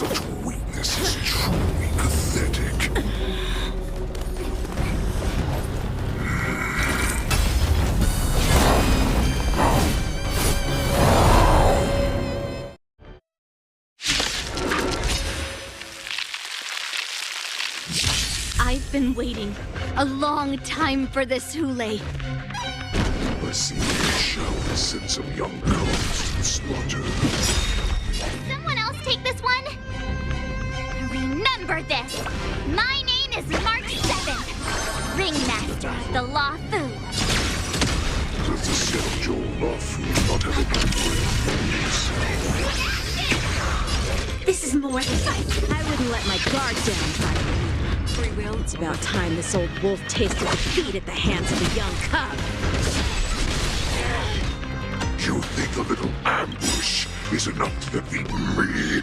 Such weakness is truly pathetic. I've been waiting a long time for this Hule. I see you shall send some young girls to slaughter. Someone else take this one? Remember this! My name is March 7th, Ringmaster of the Law Fu. Does the said Joel Lafu not have a good This is more than I wouldn't let my guard down, but free will. It's about time this old wolf tasted defeat at the hands of a young cub. You think a little ambush is enough to defeat me?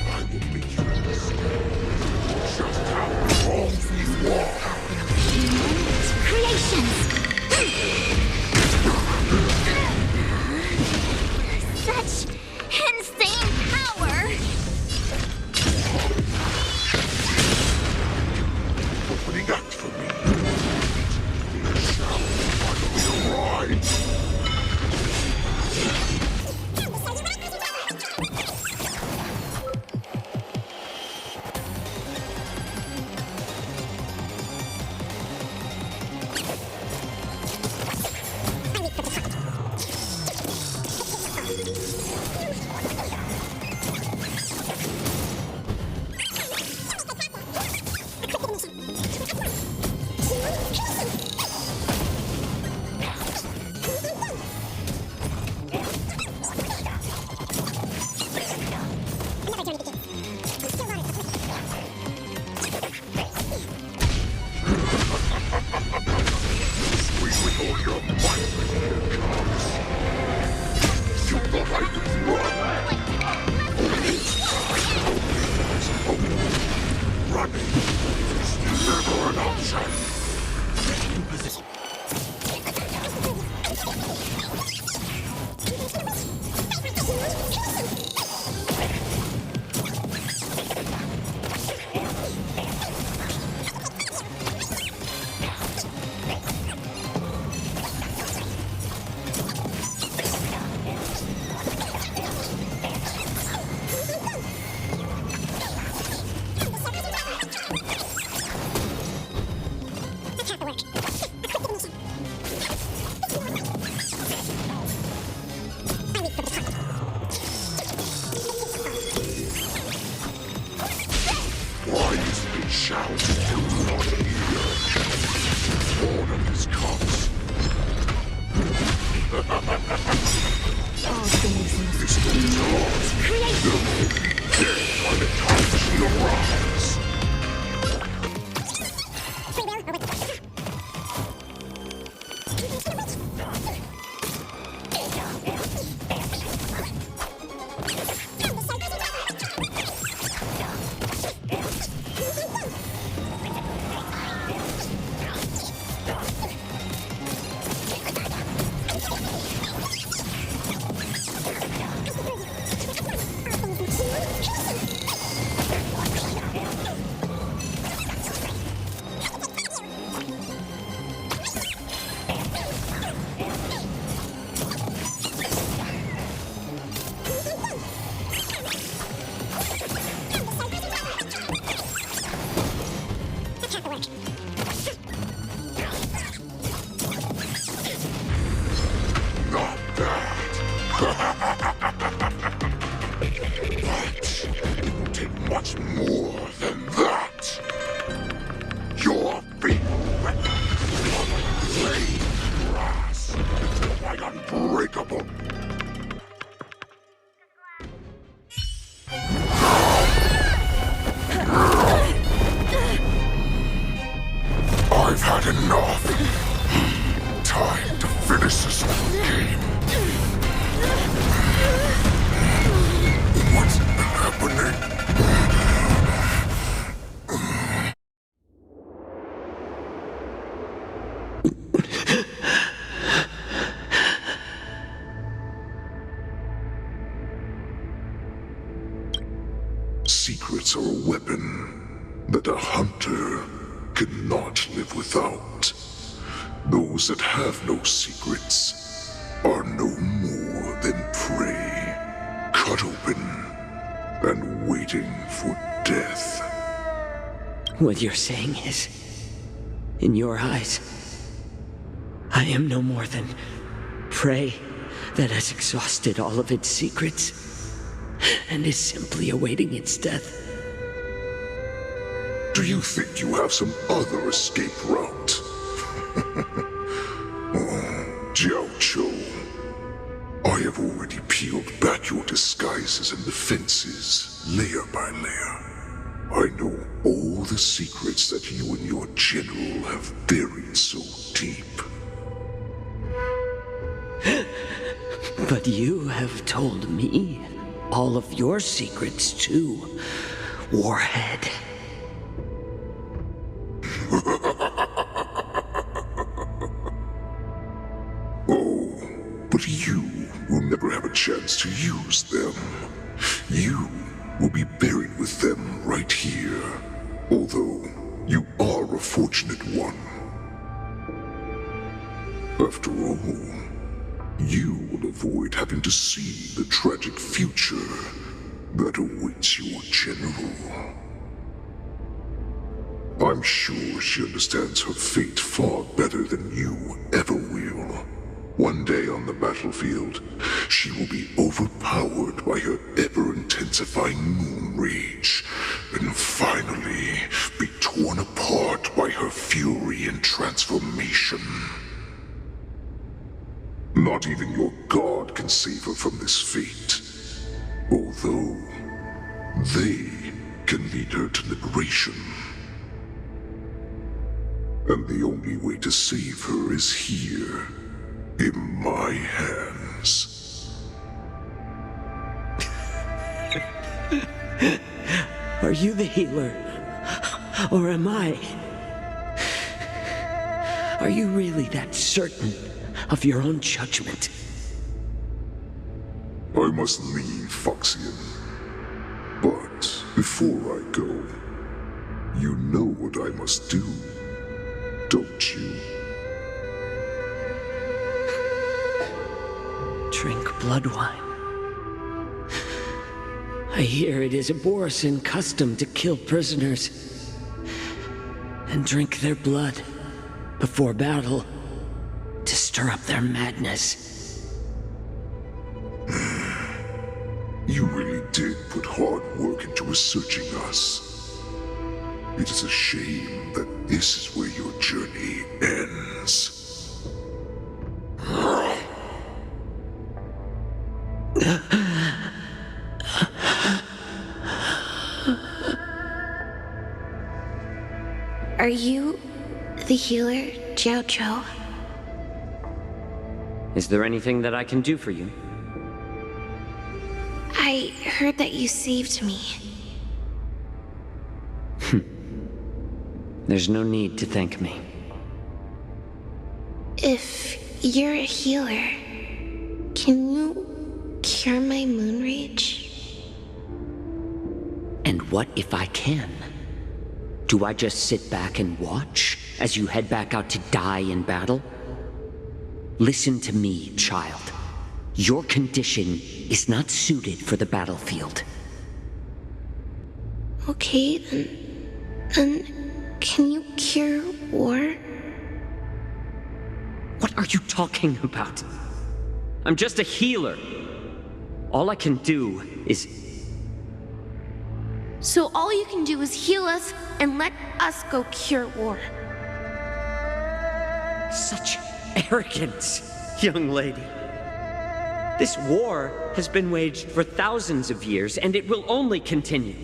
I will make you understand just how wrong you are. Creations! Such insane power! Opening act for me. It shall finally arrive. Much more than that. Your feet are like blade grass, like unbreakable. I've had enough. Time to finish this game. What's happening? secrets are a weapon that a hunter cannot live without. Those that have no secrets are no more than prey, cut open and waiting for death. What you're saying is, in your eyes, I am no more than prey that has exhausted all of its secrets and is simply awaiting its death. Do you think you have some other escape route? Jiao Cho, I have already peeled back your disguises and defenses, layer by layer. I know all the secrets that you and your general have buried so deep. But you have told me all of your secrets too, Warhead. Oh, but you will never have a chance to use them. You will be buried with them right here, although you are a fortunate one. After all, you will avoid having to see the tragic future that awaits your general. I'm sure she understands her fate far better than you ever will. One day on the battlefield, she will be overpowered by her ever-intensifying moon rage, and finally be torn apart by her fury and transformation. Not even your god can save her from this fate, although they can lead her to liberation. And the only way to save her is here, in my hands. Are you the healer? Or am I? Are you really that certain of your own judgment? I must leave, Foxian. But before I go, you know what I must do, don't you? Drink blood wine. I hear it is a Borisan custom to kill prisoners and drink their blood before battle to stir up their madness. You really did put hard work into researching us. It is a shame that this is where your journey ends. Are you the healer, Jiao Cho? Is there anything that I can do for you? I heard that you saved me. There's no need to thank me. If you're a healer, can you cure my moon rage? And what if I can? Do I just sit back and watch as you head back out to die in battle? Listen to me, child. Your condition is not suited for the battlefield. Okay, then can you cure war? What are you talking about? I'm just a healer. All I can do is... So all you can do is heal us and let us go cure war. Such arrogance, young lady. This war has been waged for thousands of years, and it will only continue.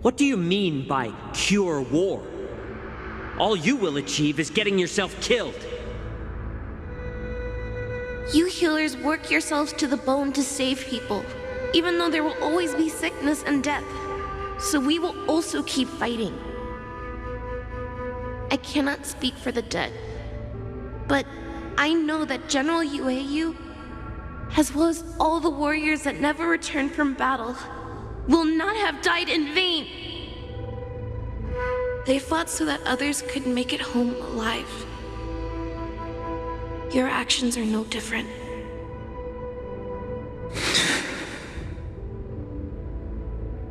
What do you mean by cure war? All you will achieve is getting yourself killed. You healers work yourselves to the bone to save people, even though there will always be sickness and death. So we will also keep fighting. I cannot speak for the dead, but I know that General Yueyu, as well as all the warriors that never returned from battle, will not have died in vain. They fought so that others could make it home alive. Your actions are no different.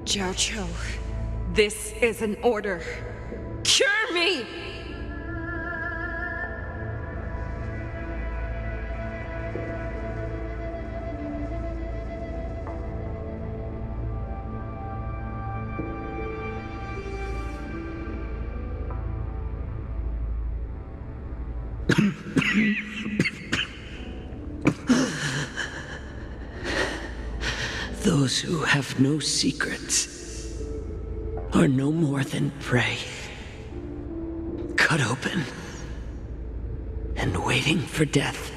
Jojo, this is an order. Cure me! Those who have no secrets are no more than prey, cut open and waiting for death.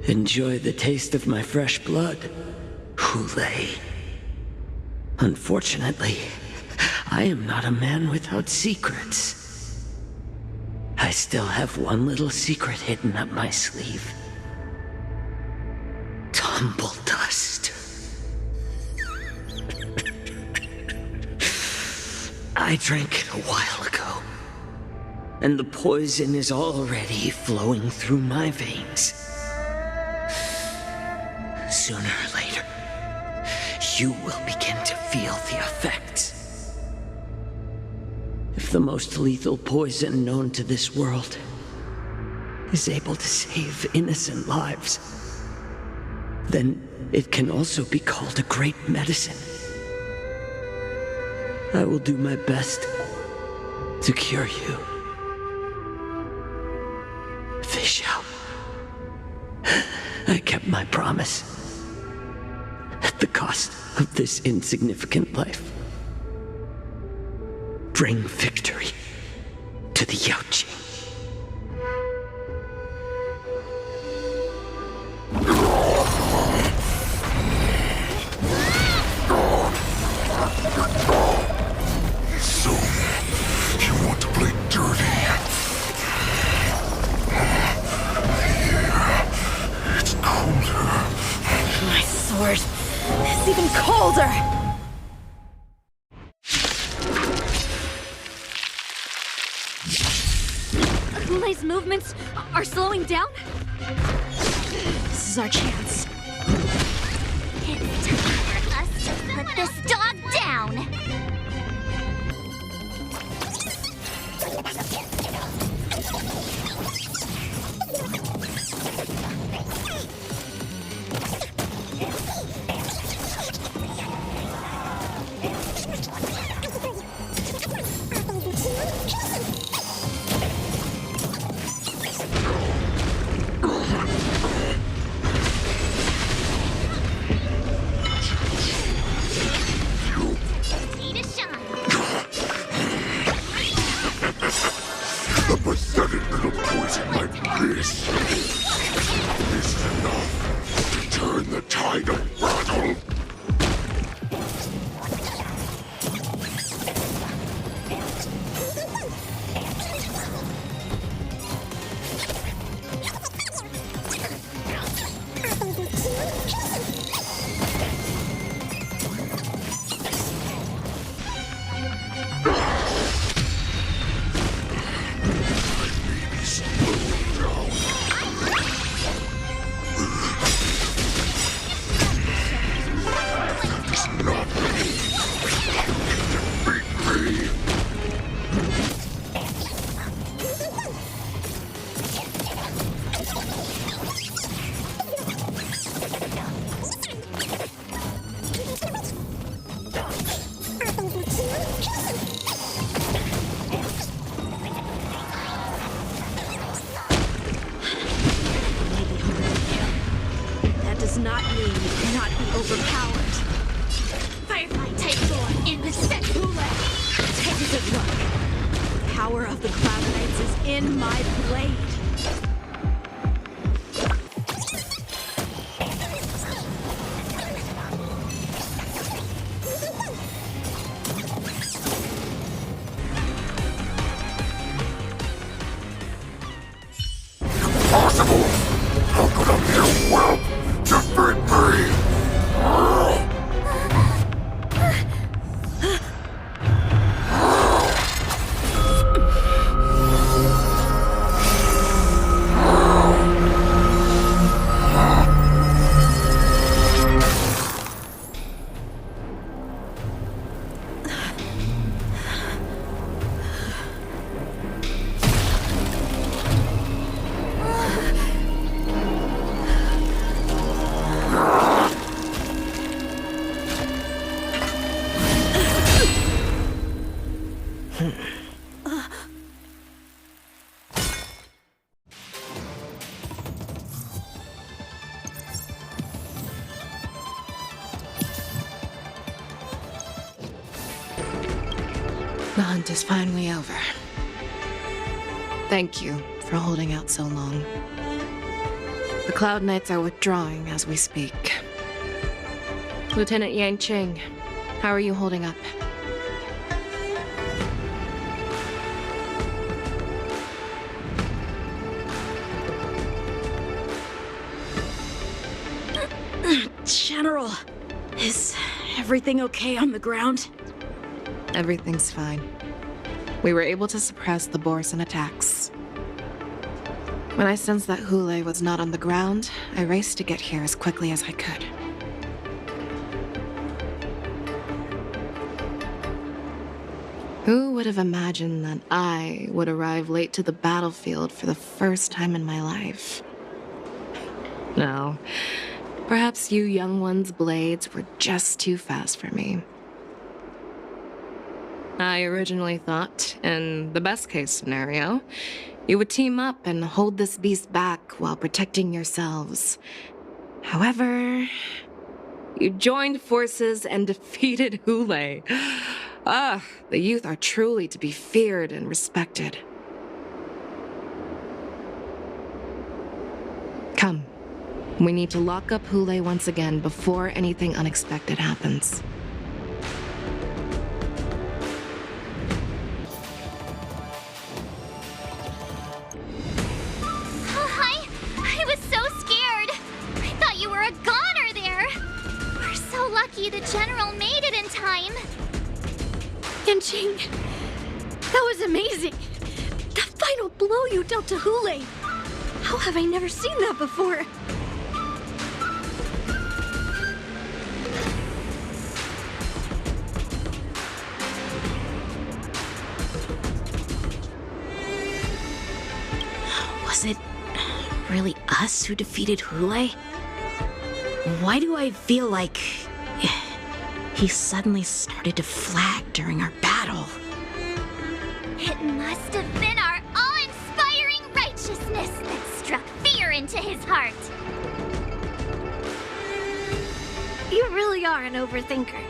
Enjoy the taste of my fresh blood, Hule. Unfortunately, I am not a man without secrets. I still have one little secret hidden up my sleeve. Tumble dust. I drank it a while ago, and the poison is already flowing through my veins. Sooner or later, you will begin to feel the effects. If the most lethal poison known to this world is able to save innocent lives, then it can also be called a great medicine. I will do my best to cure you. Fish out. I kept my promise at the cost of this insignificant life. Bring victory to the Yaoqing. So, you want to play dirty? Yeah, it's colder. My sword is even colder! Hule's movements are slowing down? This is our chance. It's time for us to put this dog down! Need a shine! A pathetic little poison like this is enough to turn the tide of battle. That does not mean you cannot be overpowered. Firefly type sword in the set Hule! Take a good look. The power of the Cloud Knights is in my blade. Impossible! How could a mere whelp defeat me? The hunt is finally over. Thank you for holding out so long. The Cloud Knights are withdrawing as we speak. Lieutenant Yang Cheng, how are you holding up? General, is everything okay on the ground? Everything's fine. We were able to suppress the Borson attacks. When I sensed that Hule was not on the ground, I raced to get here as quickly as I could. Who would have imagined that I would arrive late to the battlefield for the first time in my life? No. Perhaps you young ones' blades were just too fast for me. I originally thought, in the best-case scenario, you would team up and hold this beast back while protecting yourselves. However, you joined forces and defeated Hule. The youth are truly to be feared and respected. Come. We need to lock up Hule once again before anything unexpected happens. I was so scared. I thought you were a goner there. We're so lucky the General made it in time. Yanqing, that was amazing. The final blow you dealt to Hule. How have I never seen that before? Was it really us who defeated Hule? Why do I feel like he suddenly started to flag during our battle? It must have been our awe-inspiring righteousness that struck fear into his heart. You really are an overthinker.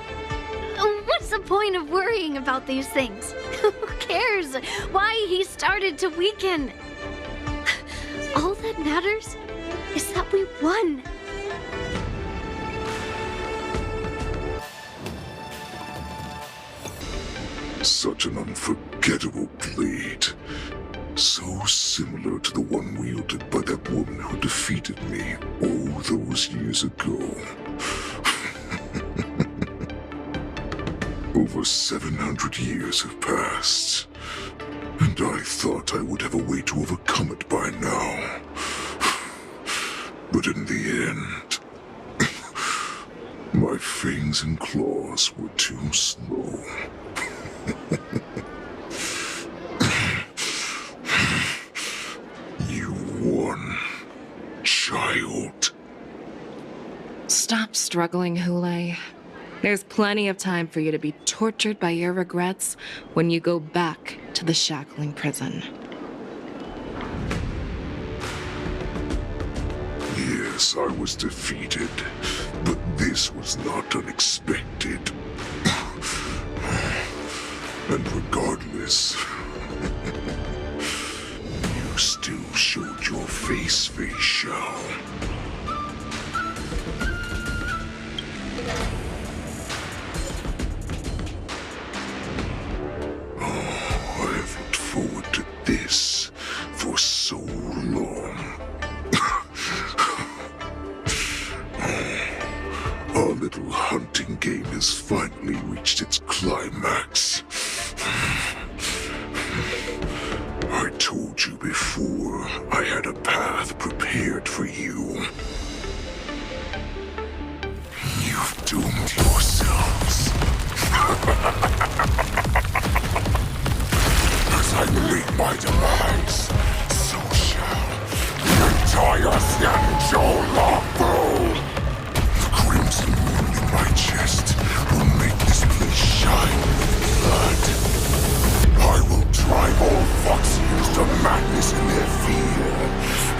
What's the point of worrying about these things? Who cares why he started to weaken? All that matters is that we won. Such an unforgettable blade. So similar to the one wielded by that woman who defeated me all those years ago. Over 700 years have passed, and I thought I would have a way to overcome it by now. But in the end, my fangs and claws were too slow. You won, child. Stop struggling, Hule. There's plenty of time for you to be tortured by your regrets when you go back to the shackling prison. Yes, I was defeated, but this was not unexpected. And regardless, you still showed your face, Fei Shao. I have looked forward to this for so long. Our little hunting game has finally reached its climax. I told you before, I had a path prepared for you. You've doomed yourselves. As I meet my demise, so shall the entire Xianzhou Longbow. The crimson wound in my chest will make this place shine with blood. I will drive all Foxians to madness in their fear,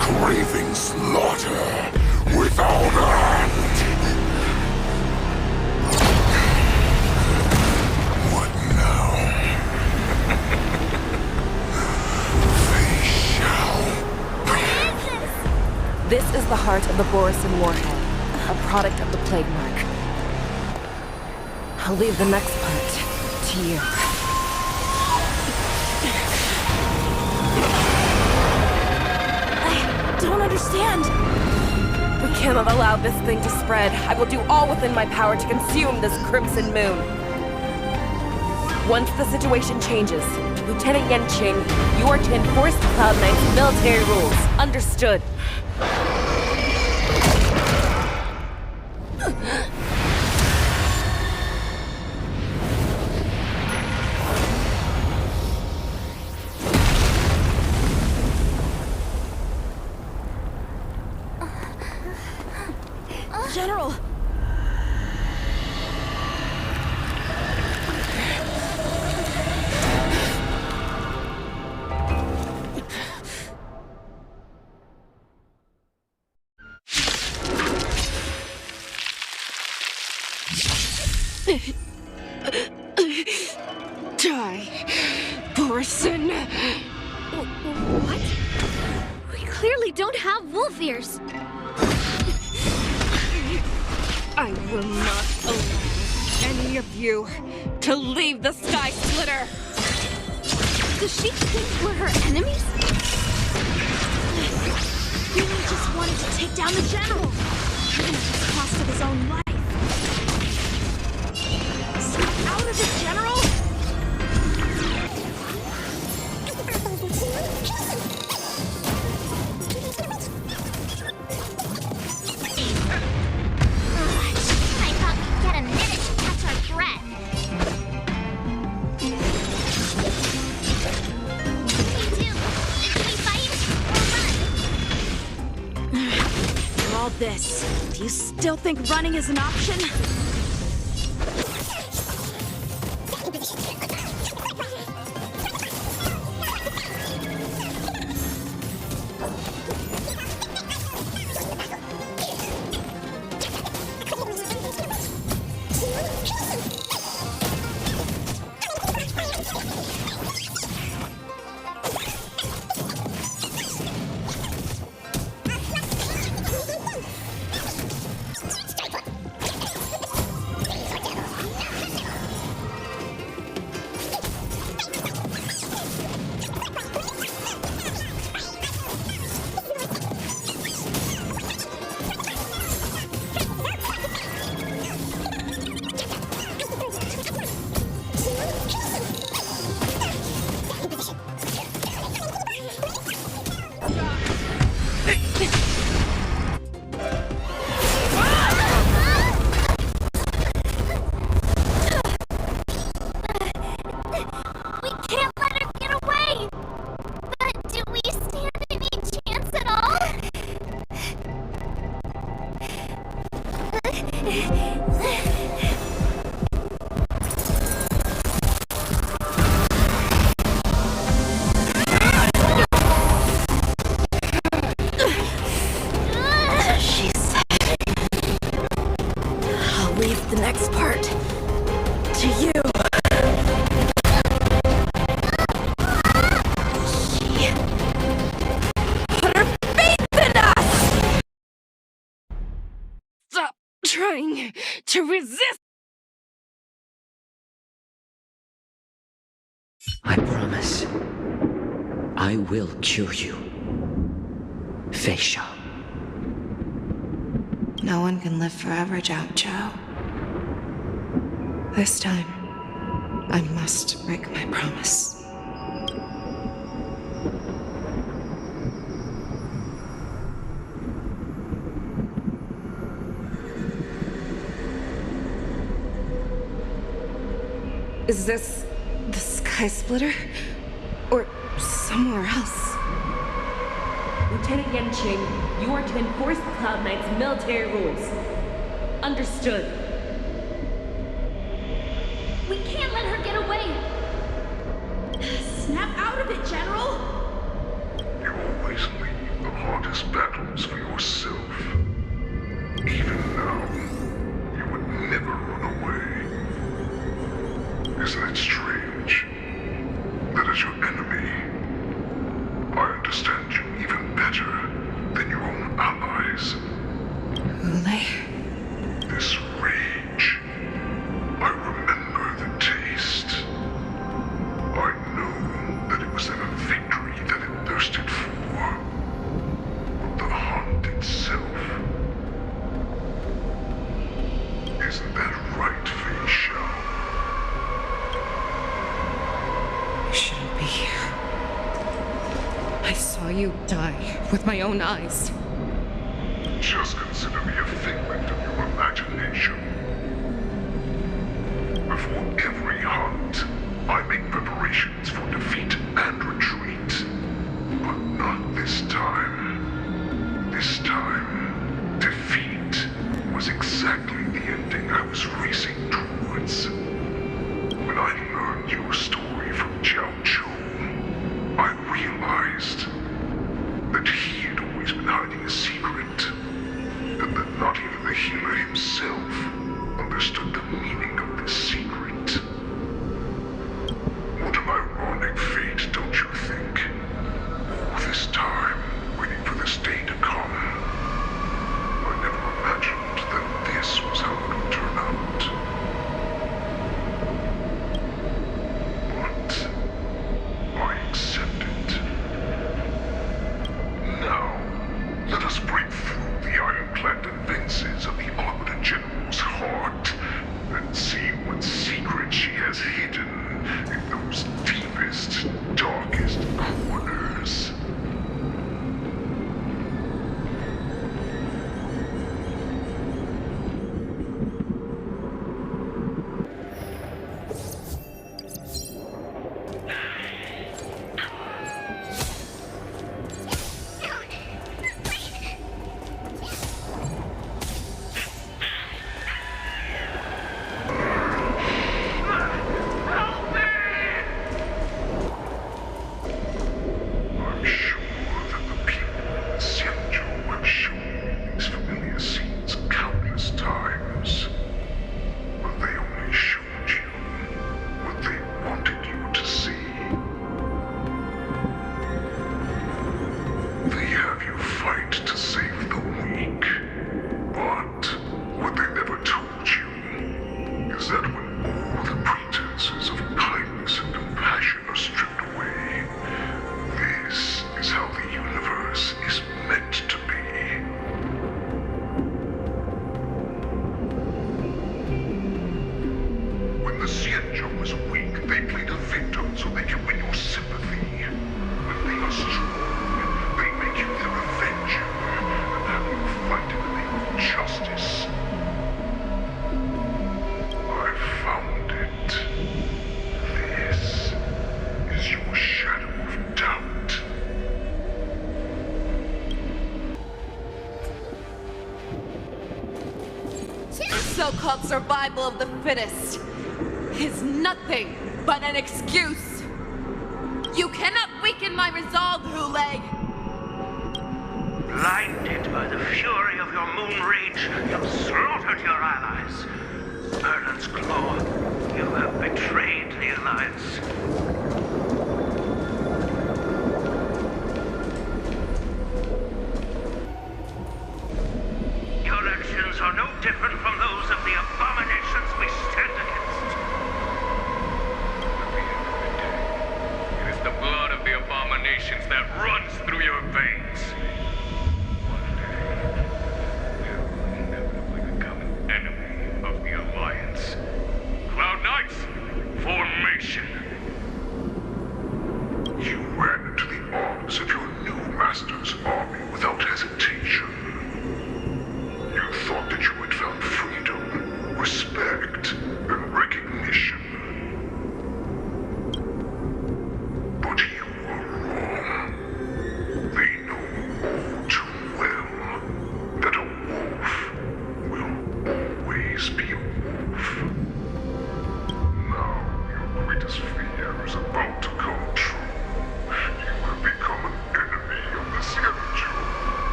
craving slaughter without end. What now? This is the heart of the Borisin warhead, a product of the Plague Mark. I'll leave the next part to you. I don't understand. We can't have allowed this thing to spread. I will do all within my power to consume this Crimson Moon. Once the situation changes, Lieutenant Yenqing, you are to enforce the Cloud Knight's military rules. Understood. General! Die, Borisin! What? We clearly don't have wolf ears. I will not allow any of you to leave the Sky Splitter! Does she think we're her enemies? Really just wanted to take down the general, even at the cost of his own life. Snap out of it, General! I thought we'd get a minute to catch our breath. You two, do we fight or run? For all this, do you still think running is an option? The next part to you. She put her faith in us! Stop trying to resist! I promise. I will cure you. Feisha. No one can live forever, Zhao Zhao. This time, I must break my promise. Is this the Sky Splitter? Or somewhere else? Lieutenant Yenqing, you are to enforce the Cloud Knight's military rules. Understood. We can't let her get away! Snap out of it, General! You always leave the hardest battles for yourself. Even now, you would never run away. Isn't it strange? That as your enemy, I understand you even better than your own ally. eyes. Lay. This rage. I remember the taste. I know that it was never victory that it thirsted for, but the hunt itself. Isn't that right, Fei Xiao? I shouldn't be here. I saw you die with my own eyes. Just consider me a figment of your imagination. Before every hunt, I make preparations for defeat and retreat. But not this time. This time, defeat was exactly the ending I was racing towards. When I learned your story from Jiao Chou, I realized that he had always been hiding a secret, and that not even the healer himself understood the meaning of this secret. What an ironic fate, don't you think? All this time, waiting for this day to come. I never imagined that this was how it would turn out. But I accept it. Now, let us break through the ironclad defenses of the Arbiter General's heart and see what secret she has hidden in those deepest, darkest corners. I'm sure that the people in Xianzhou have shown me these familiar scenes countless times. But they only showed you what they wanted you to see. They have you fight to save the weak. But what they never told you is that when all the pretenses of kindness and compassion are stripped away, this is how the universe is meant to be. When the Xianzhou is weak, they play the victim so they can win your sympathy. When they are strong, they make you their avenger and have you fight in the name of justice. I found it. This is your shadow of doubt. The so-called survival of the fittest is nothing but an excuse. You cannot weaken my resolve, Hulei. Blinded by the fury of your moon rage, you've slaughtered your allies. Merlin's Claw, you have betrayed the Alliance. Your actions are no different from those of the abominations we stand against. At the end of the day, it is the blood of the abominations that runs through your veins. One day, we will inevitably become an enemy of the Alliance. Cloud Knights, formation! You ran into the arms of your new master's army without hesitation. You thought that you had found freedom, were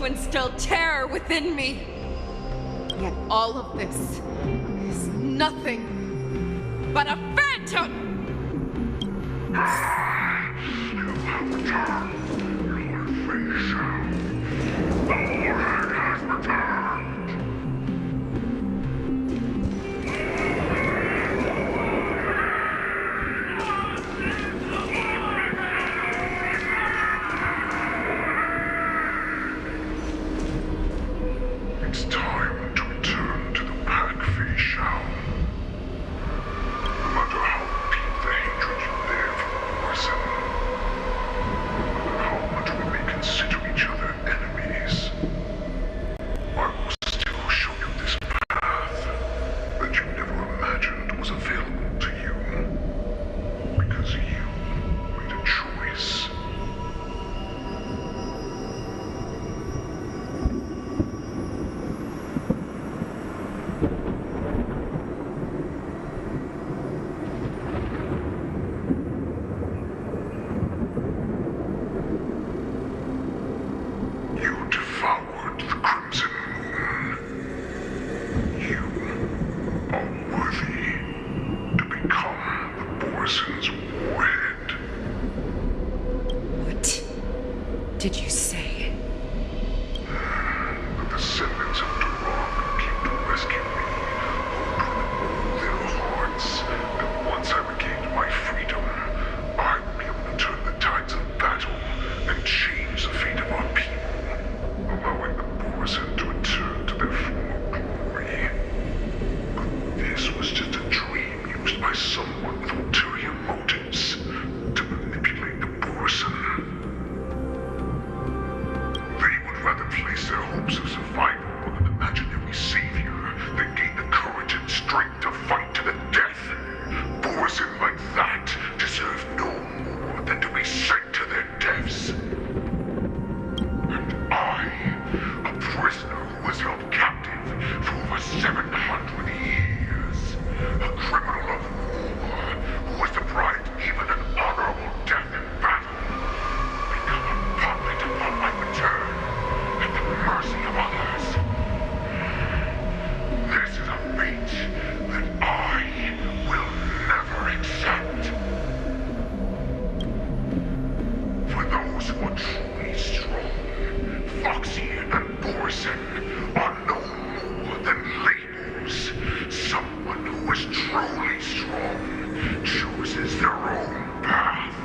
to instill terror within me. Yet all of this is nothing but a phantom! You have returned. Your face shall. The Warhead has returned. It's time to return to the pack, Fei Shao. No matter how deep the hatred you bear for the Orson, no matter how much we may consider each other enemies, I will still show you this path that you never imagined was available to you. Because you made a choice. You devoured the Crimson Moon. You are worthy to become the Borison's warhead. What did you say? The descendants of Duran came to rescue me, hoping with all their hearts that once I regained my freedom, I would be able to turn the tides of battle and change the fate of our people, allowing the Borison to return to their former glory. But this was just a dream used by someone with ulterior motives to manipulate the Borison. They would rather place their hopes of survival on an imaginary savior than gain the courage and strength to fight to the death. Borison like that deserve no more than to be sent to their deaths. And I, a prisoner who was held captive for over 700 years, a criminal of war who was deprived even an honorable death in battle, become a puppet upon my return at the mercy of others. This is a fate that I will never accept. For those who are truly strong, Foxy and Borison are no more than labels. Someone who is truly strong chooses their own path.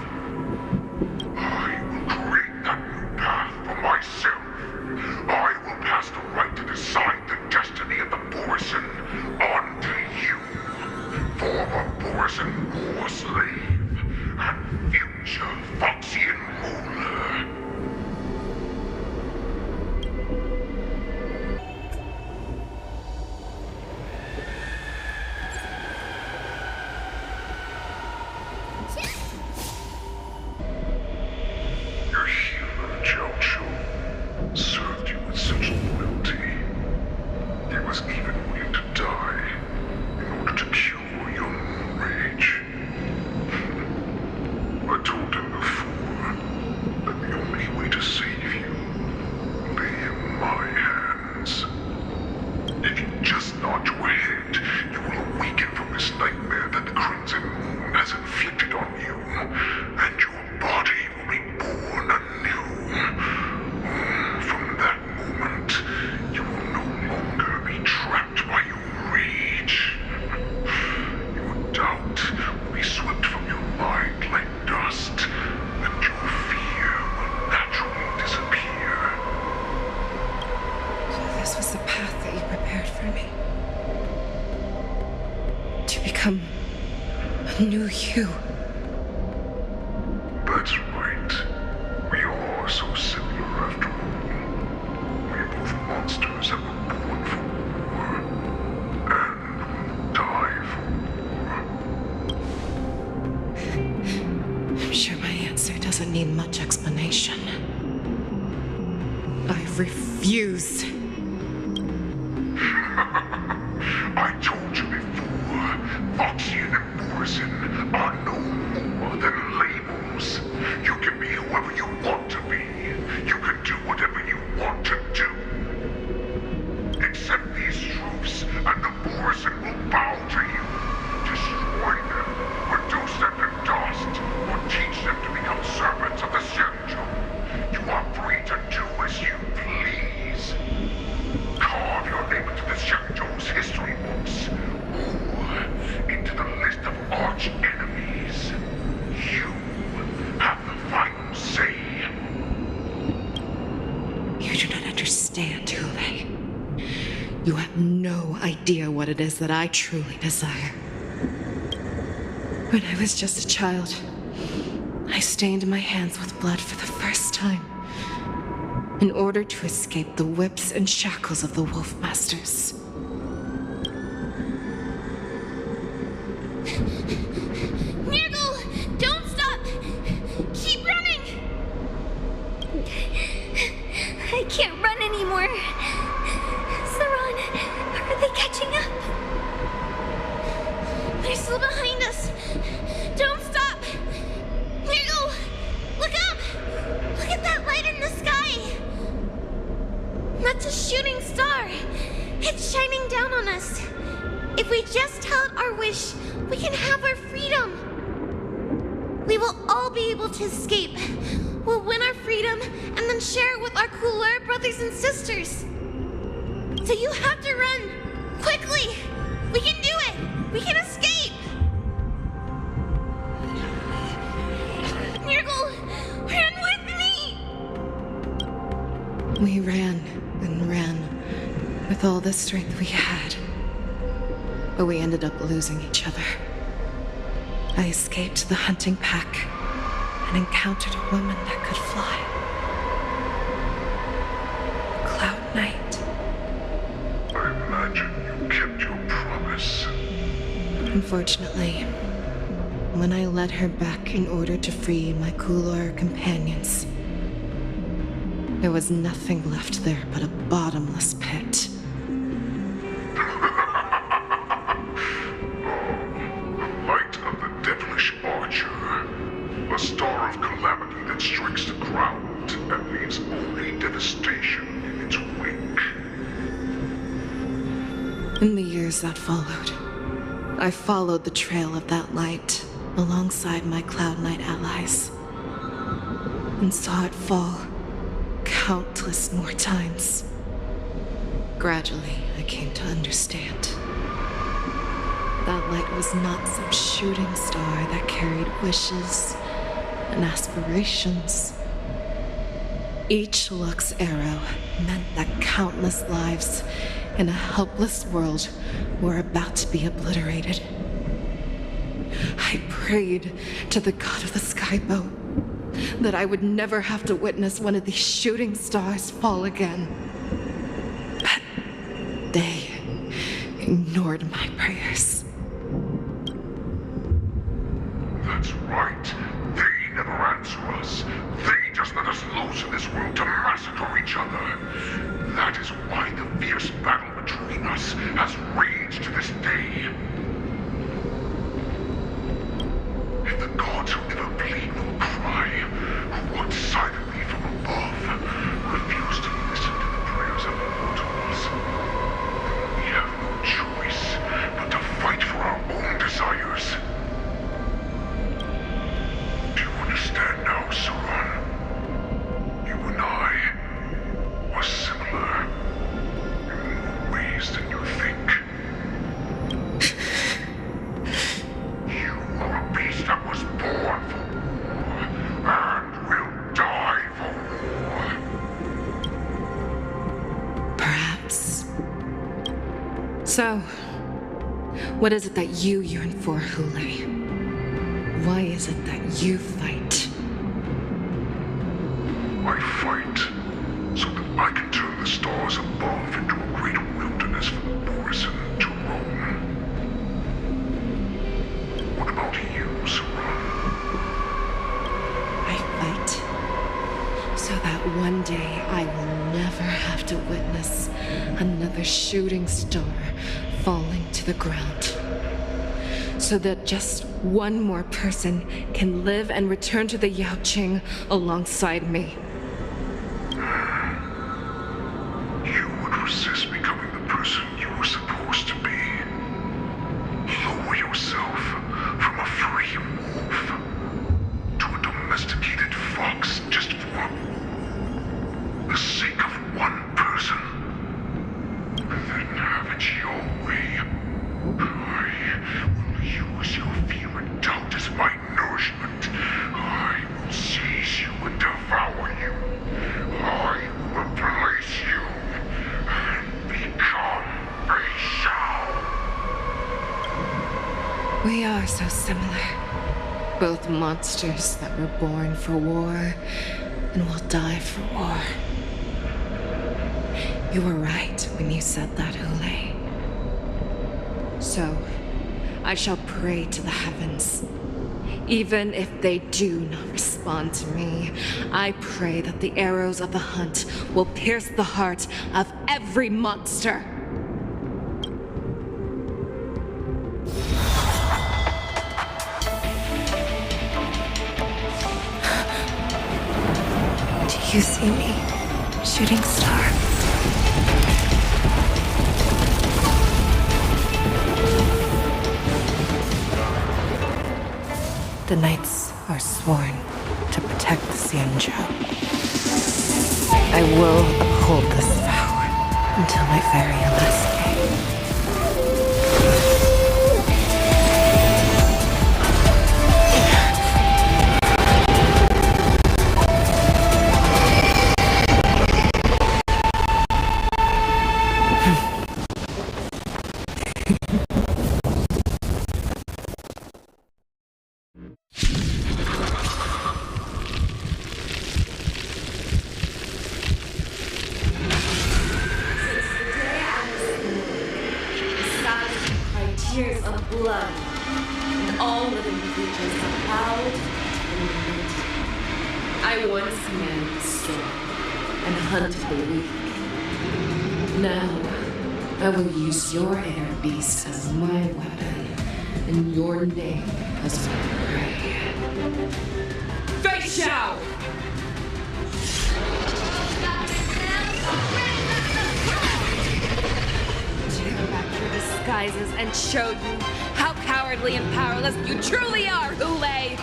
I will create that new path for myself. I will pass the right to decide the destiny of the Borison on to you, former Borison war slave and future Foxian ruler. Your hero, Zhao Chu, served you with such loyalty. He was even willing to die in order to cure your moon rage. I told him before that the only way to save you lay in my hands. If you just nod your head, you will awaken from this nightmare that the Crimson Moon has inflicted on you, and your body will be born anew. From that moment, you will no longer be trapped by your rage. Your doubt will be swept from your mind like dust, and your fear will naturally disappear. So this was the path that you prepared for me. To become a new you. That's right. We are so similar after all. We are both monsters that were born for war, and will die for war. I'm sure my answer doesn't need much explanation. I refuse. I told you before, Foxian and Borison are no more than labels. You can be whoever you want to be. You can do whatever you want to do. understand, Hule. You have no idea what it is that I truly desire. When I was just a child, I stained my hands with blood for the first time in order to escape the whips and shackles of the Wolf Masters. Nirgal, don't stop! Keep running! I can't run anymore. Saran, are they catching up? They're still behind us. Don't stop! Nirgal, look up! Look at that light in the sky! That's a shooting star. It's shining down on us. If we just tell it our wish, we can have our freedom. We will all be able to escape. We'll win our freedom and then share it with our cooler brothers and sisters. So you have to run. Quickly! We can do it! We can escape! Nirgal, run with me! We ran and ran with all the strength we had. But we ended up losing each other. I escaped the hunting pack and encountered a woman that could fly. Cloud Knight. I imagine you kept your promise. Unfortunately, when I led her back in order to free my Kulor companions, there was nothing left there but a bottomless pit. Light of the devilish archer. A star of calamity that strikes the ground and leaves only devastation in its wake. In the years that followed, I followed the trail of that light alongside my Cloud Knight allies and saw it fall countless more times. Gradually, I came to understand. That light was not some shooting star that carried wishes and aspirations. Each Lux arrow meant that countless lives in a helpless world were about to be obliterated. I prayed to the god of the skybow that I would never have to witness one of these shooting stars fall again. But they ignored my prayers. That's right. They never answer us. They just let us loose in this world to massacre each other. That is why the fierce battle between us has raged to this day. If the gods who never plead nor cry, who watch silently from above, refuse to listen to the prayers of mortals, then we have no choice but to fight for our own desires. Do you understand now, Saran? You and I are similar in more ways than you think. You are a beast that was born for war and will die for war. Perhaps. So, what is it that you yearn for, Hule? Why is it that you fight? I fight so that I can turn the stars above into a great wilderness for the Borison to roam. What about you, Saran? I fight so that one day I will never have to witness another shooting star falling to the ground. So that just one more person can live and return to the Yaoqing alongside me. You would resist becoming the person you were supposed to be. Lower yourself from a free wolf to a domesticated fox just for the sake of one person. And then have it your way. I will use your fear and doubt as my nourishment. I will seize you and devour you. We are so similar. Both monsters that were born for war and will die for war. You were right when you said that, Hule. So, I shall pray to the heavens. Even if they do not respond to me, I pray that the arrows of the hunt will pierce the heart of every monster. Do you see me, shooting star? The knights are sworn to protect the Xianzhou. I will uphold this vow until my very last day. Tears of blood, and all living creatures are bowed and united. I once commanded the strong and hunted the weak. Now, I will use your air beast as my weapon, and your name as my prey. Fei Xiao! Disguises and show you how cowardly and powerless you truly are, Hule!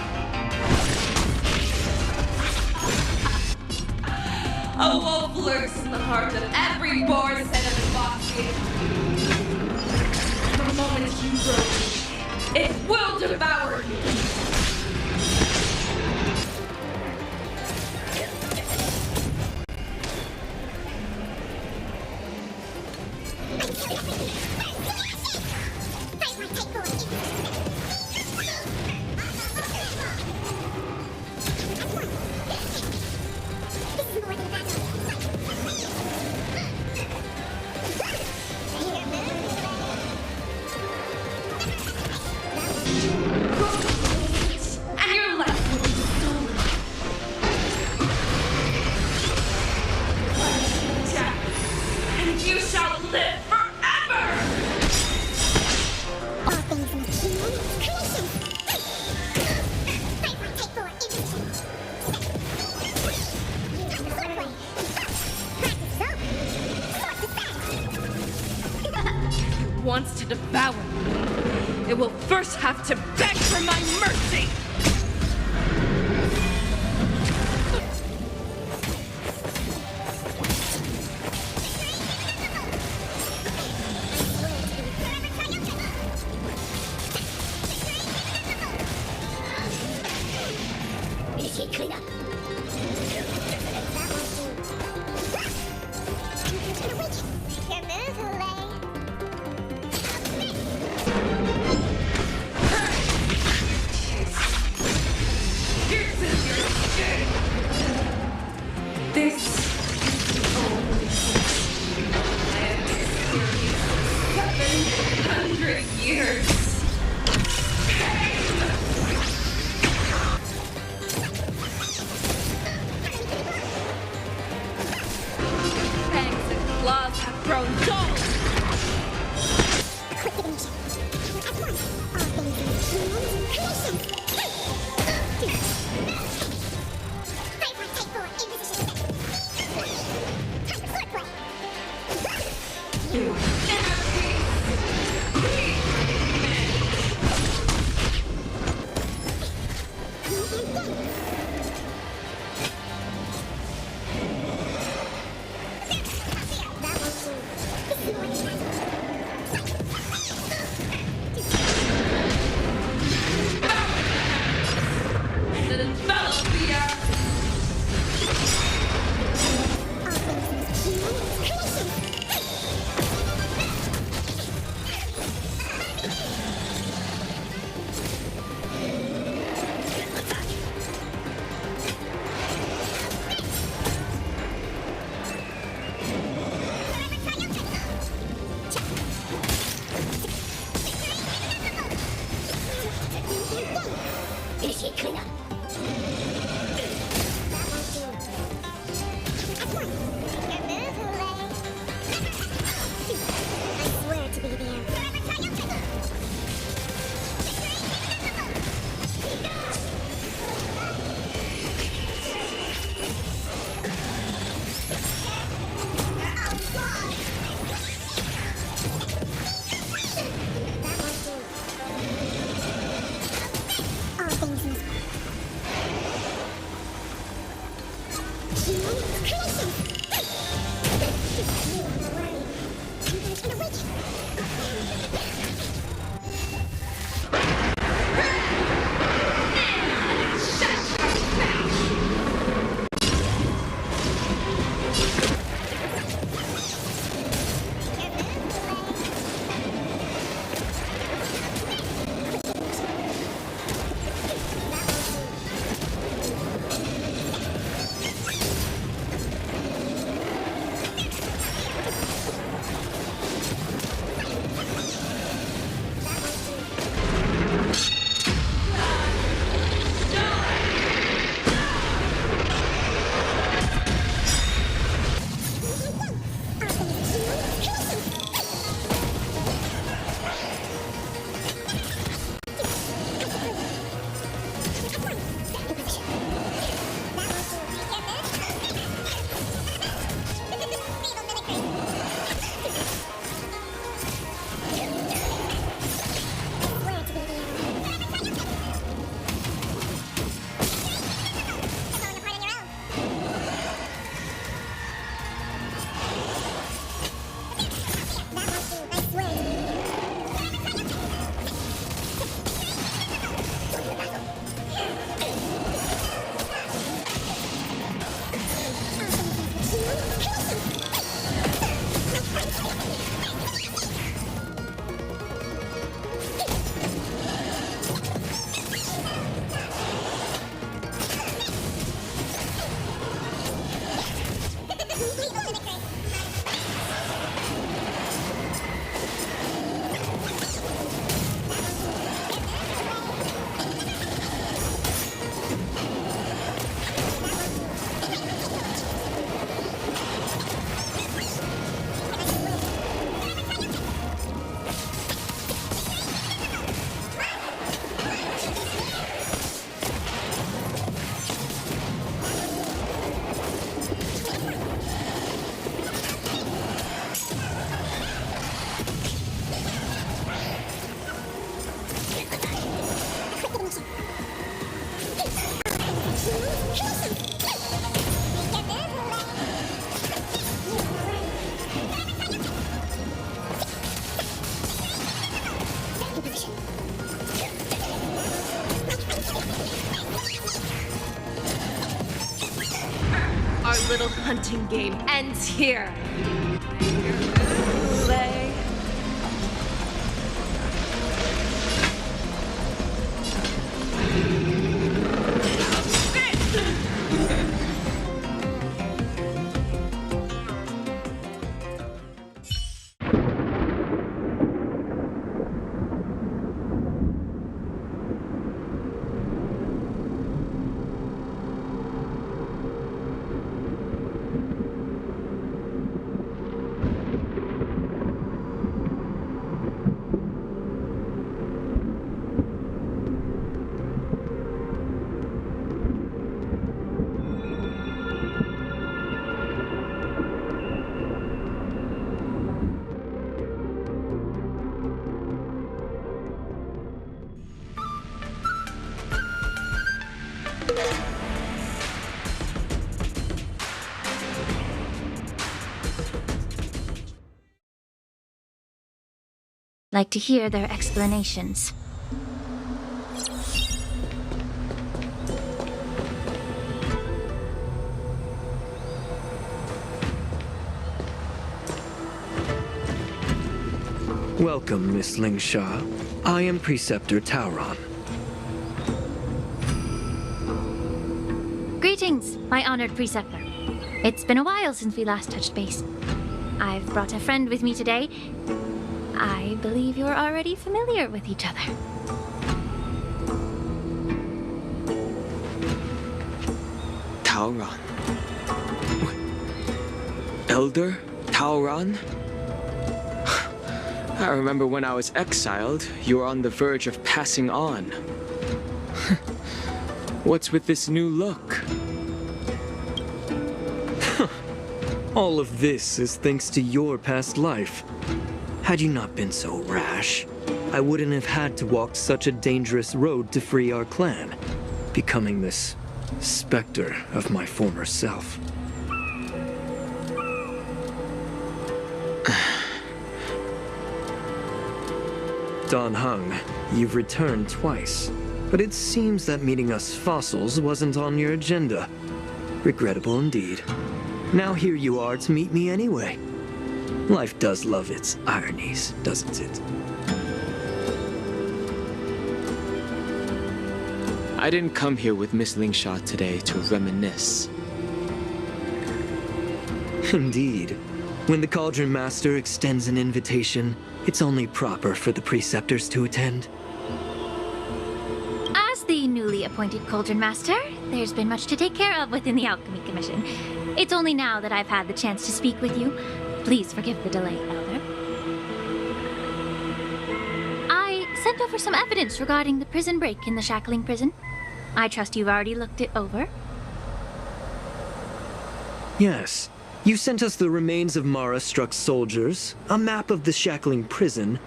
A wolf lurks in the heart of every born son of the Foxy. The moment you grow, it will devour you. Wants to devour me, it will first have to beg for my mercy! Our little hunting game ends here. Lay. Like to hear their explanations. Welcome, Miss Lingsha. I am Preceptor Tauron. Greetings, my honored preceptor. It's been a while since we last touched base. I've brought a friend with me today. I believe you're already familiar with each other. Tauron. Elder Tauron? I remember when I was exiled, you were on the verge of passing on. What's with this new look? All of this is thanks to your past life. Had you not been so rash, I wouldn't have had to walk such a dangerous road to free our clan, becoming this specter of my former self. Dan Heng, you've returned twice, but it seems that meeting us fossils wasn't on your agenda. Regrettable indeed. Now here you are to meet me anyway. Life does love its ironies, doesn't it? I didn't come here with Miss Lingsha today to reminisce. Indeed. When the Cauldron Master extends an invitation, it's only proper for the preceptors to attend. As the newly appointed Cauldron Master, there's been much to take care of within the Alchemy Commission. It's only now that I've had the chance to speak with you. Please forgive the delay, Elder. I sent over some evidence regarding the prison break in the Shackling Prison. I trust you've already looked it over. Yes. You sent us the remains of Mara-struck soldiers, a map of the Shackling Prison,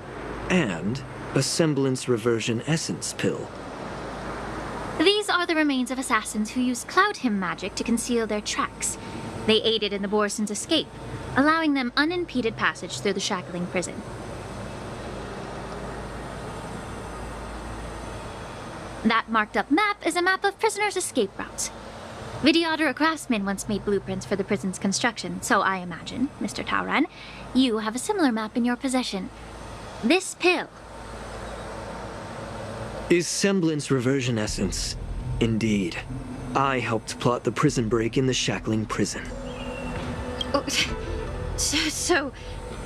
and a semblance reversion essence pill. These are the remains of assassins who used Cloud Hymn magic to conceal their tracks. They aided in the Borson's escape, allowing them unimpeded passage through the Shackling Prison. That marked-up map is a map of prisoners' escape routes. Vidyadhar, a craftsman, once made blueprints for the prison's construction, so I imagine, Mr. Tauron, you have a similar map in your possession. This pill is semblance reversion essence. Indeed. I helped plot the prison break in the Shackling Prison. Oh, so,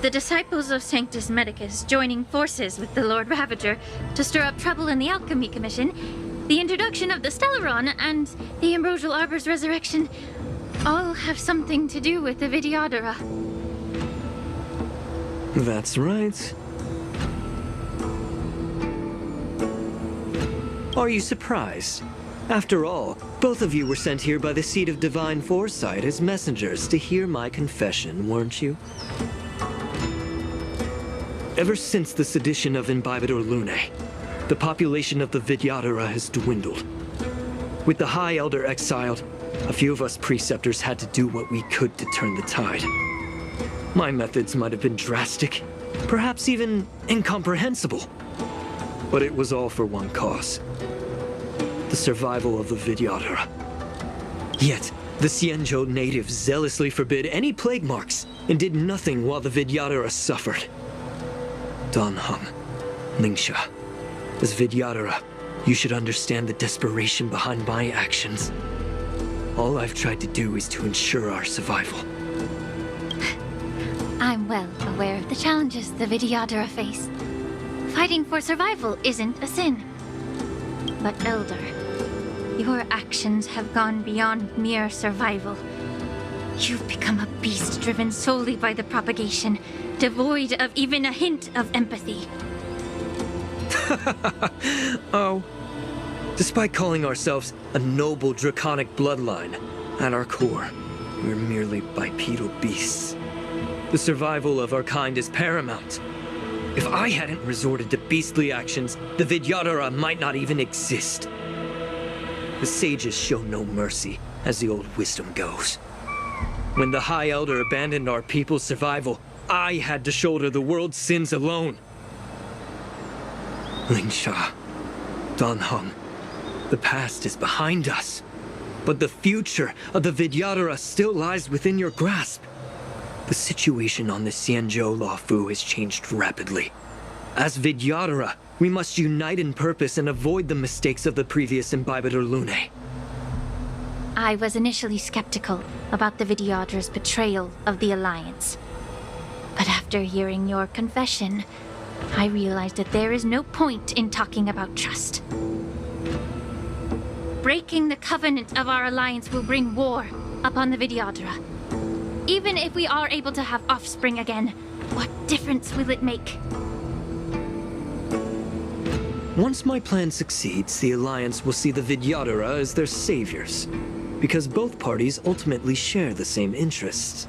the disciples of Sanctus Medicus joining forces with the Lord Ravager to stir up trouble in the Alchemy Commission, the introduction of the Stellaron, and the Ambrosial Arbor's resurrection all have something to do with the Vidyadhara. That's right. Are you surprised? After all, both of you were sent here by the Seat of Divine Foresight as messengers to hear my confession, weren't you? Ever since the sedition of Imbibitor Lunae, the population of the Vidyadhara has dwindled. With the High Elder exiled, a few of us preceptors had to do what we could to turn the tide. My methods might have been drastic, perhaps even incomprehensible. But it was all for one cause. The survival of the Vidyadhara. Yet, the Xianzhou natives zealously forbid any plague marks and did nothing while the Vidyadhara suffered. Dan Heng, Lingsha, as Vidyadhara, you should understand the desperation behind my actions. All I've tried to do is to ensure our survival. I'm well aware of the challenges the Vidyadhara face. Fighting for survival isn't a sin. But Elder, your actions have gone beyond mere survival. You've become a beast driven solely by the propagation, devoid of even a hint of empathy. Oh. Despite calling ourselves a noble draconic bloodline, at our core, we're merely bipedal beasts. The survival of our kind is paramount. If I hadn't resorted to beastly actions, the Vidyadhara might not even exist. The sages show no mercy, as the old wisdom goes. When the High Elder abandoned our people's survival, I had to shoulder the world's sins alone. Lingsha, Dan Heng, the past is behind us, but the future of the Vidyadhara still lies within your grasp. The situation on the Xianzhou Luofu has changed rapidly. As Vidyadhara, we must unite in purpose and avoid the mistakes of the previous Imbibitor Lunae. I was initially skeptical about the Vidyadhara's betrayal of the Alliance. But after hearing your confession, I realized that there is no point in talking about trust. Breaking the covenant of our alliance will bring war upon the Vidyadhara. Even if we are able to have offspring again, what difference will it make? Once my plan succeeds, the Alliance will see the Vidyadhara as their saviors, because both parties ultimately share the same interests.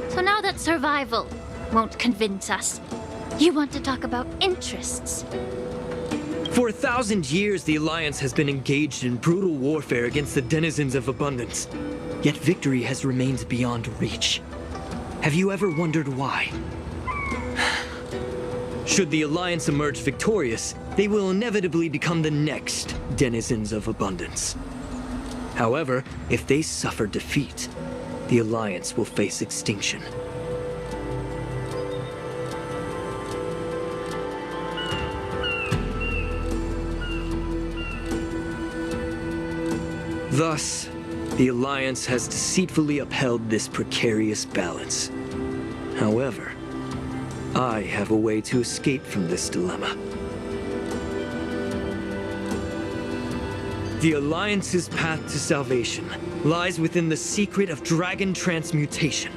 So now that survival won't convince us, you want to talk about interests? For 1,000 years, the Alliance has been engaged in brutal warfare against the denizens of abundance. Yet victory has remained beyond reach. Have you ever wondered why? Should the Alliance emerge victorious, they will inevitably become the next denizens of abundance. However, if they suffer defeat, the Alliance will face extinction. Thus, the Alliance has deceitfully upheld this precarious balance. However, I have a way to escape from this dilemma. The Alliance's path to salvation lies within the secret of dragon transmutation.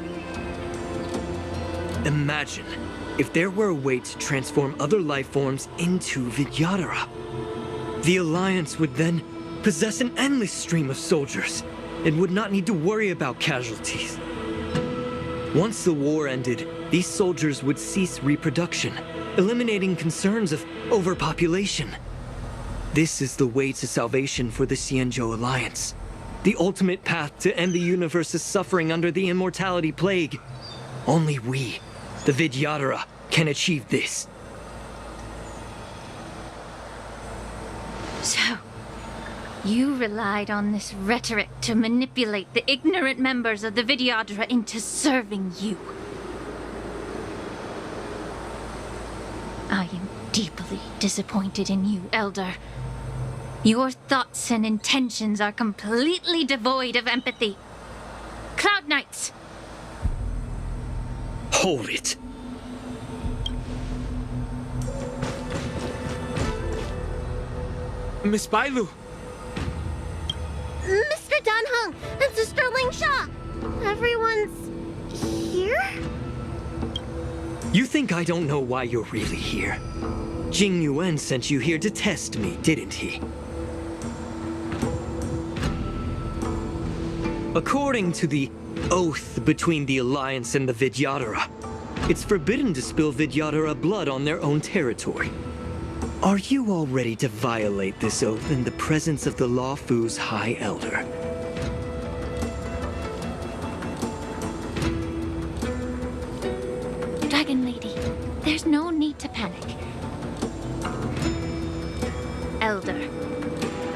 Imagine if there were a way to transform other life forms into Vidyadhara. The Alliance would then possess an endless stream of soldiers and would not need to worry about casualties. Once the war ended, these soldiers would cease reproduction, eliminating concerns of overpopulation. This is the way to salvation for the Xianzhou Alliance. The ultimate path to end the universe's suffering under the immortality plague. Only we, the Vidyadhara, can achieve this. So, you relied on this rhetoric to manipulate the ignorant members of the Vidyadhara into serving you. I am deeply disappointed in you, Elder. Your thoughts and intentions are completely devoid of empathy. Cloud Knights! Hold it. Miss Bailu! Mr. Danheng and Sister Lingsha! Everyone's here? You think I don't know why you're really here? Jing Yuan sent you here to test me, didn't he? According to the oath between the Alliance and the Vidyadhara, it's forbidden to spill Vidyadhara blood on their own territory. Are you all ready to violate this oath in the presence of the Law Fu's High Elder? Dragon Lady, there's no need to panic. Elder,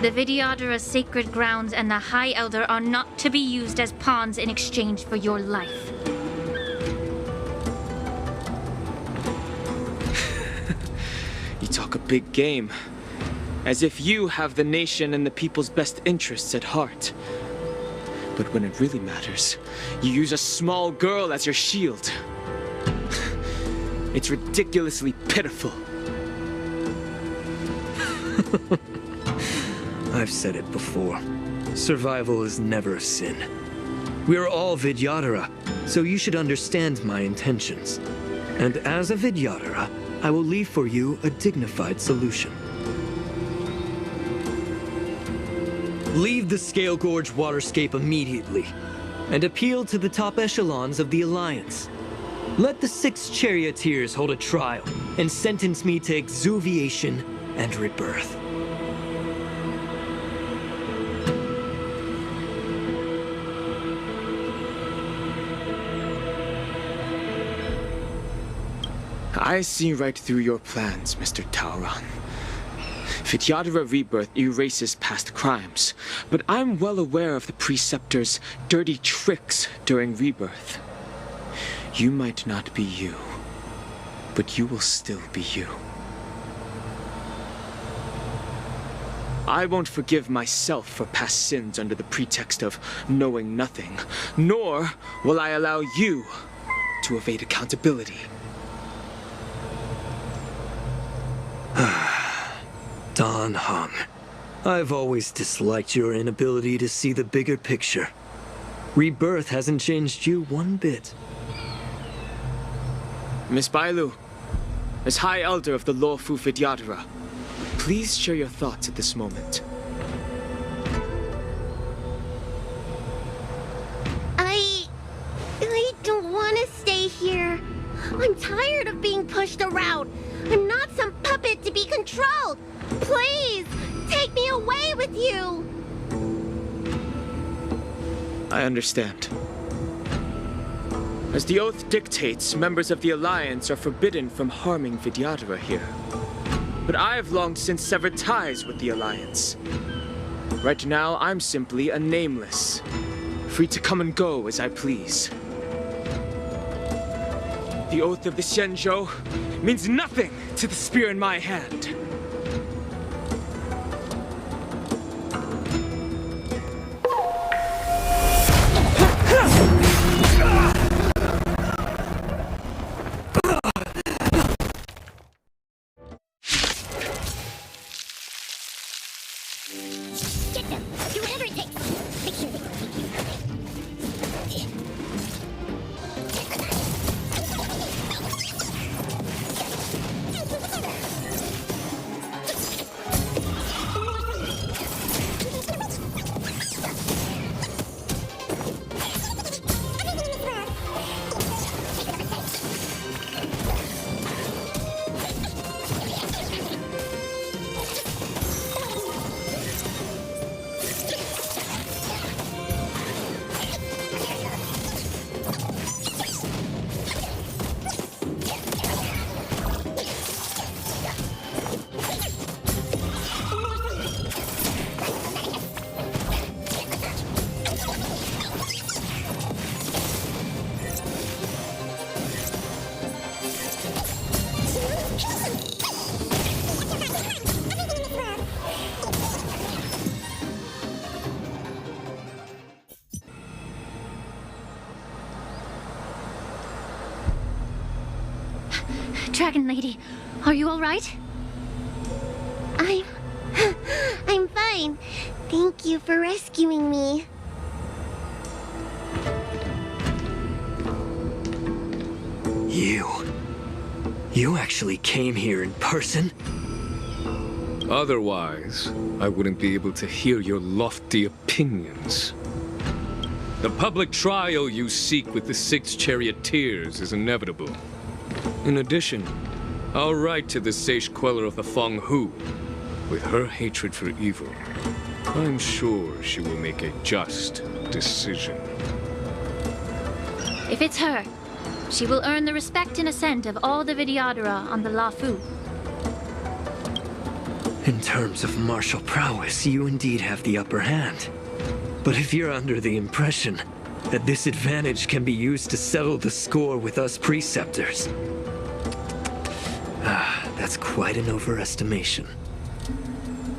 the Vidyadhara's sacred grounds and the High Elder are not to be used as pawns in exchange for your life. You talk a big game. As if you have the nation and the people's best interests at heart. But when it really matters, you use a small girl as your shield. It's ridiculously pitiful. I've said it before. Survival is never a sin. We're all Vidyadhara, so you should understand my intentions. And as a Vidyadhara, I will leave for you a dignified solution. Leave the Scale Gorge waterscape immediately, and appeal to the top echelons of the Alliance. Let the 6 charioteers hold a trial and sentence me to exuviation and rebirth. I see right through your plans, Mr. Tauron. Vidyadhara Rebirth erases past crimes, but I'm well aware of the Preceptor's dirty tricks during Rebirth. You might not be you, but you will still be you. I won't forgive myself for past sins under the pretext of knowing nothing, nor will I allow you to evade accountability. Danheng, I've always disliked your inability to see the bigger picture. Rebirth hasn't changed you one bit. Miss Bailu, as High Elder of the Law Fu Vidyadhara, please share your thoughts at this moment. I don't want to stay here. I'm tired of being pushed around. I'm not some puppet to be controlled. Please, take me away with you. I understand. As the oath dictates, members of the Alliance are forbidden from harming Vidyadhara here. But I've long since severed ties with the Alliance. Right now, I'm simply a nameless, free to come and go as I please. The oath of the Xianzhou means nothing to the spear in my hand. Get them. Do whatever it takes. Make sure they Dragon Lady, are you alright? I'm fine. Thank you for rescuing me. You actually came here in person? Otherwise, I wouldn't be able to hear your lofty opinions. The public trial you seek with the 6 charioteers is inevitable. In addition, I'll write to the Sage Queller of the Feng Hu. With her hatred for evil, I'm sure she will make a just decision. If it's her, she will earn the respect and assent of all the Vidyadhara on the Lafu. In terms of martial prowess, you indeed have the upper hand. But if you're under the impression that this advantage can be used to settle the score with us preceptors, that's quite an overestimation.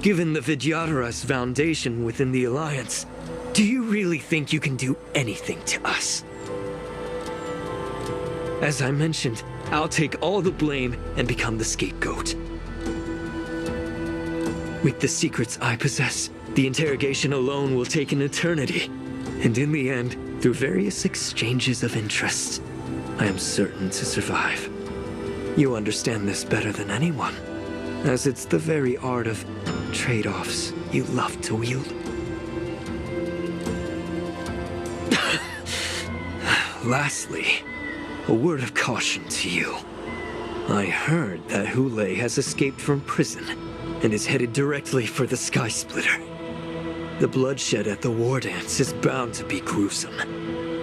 Given the Vidyadhara's foundation within the Alliance, do you really think you can do anything to us? As I mentioned, I'll take all the blame and become the scapegoat. With the secrets I possess, the interrogation alone will take an eternity. And in the end, through various exchanges of interest, I am certain to survive. You understand this better than anyone, as it's the very art of trade-offs you love to wield. Lastly, a word of caution to you. I heard that Hule has escaped from prison and is headed directly for the Sky Splitter. The bloodshed at the war dance is bound to be gruesome.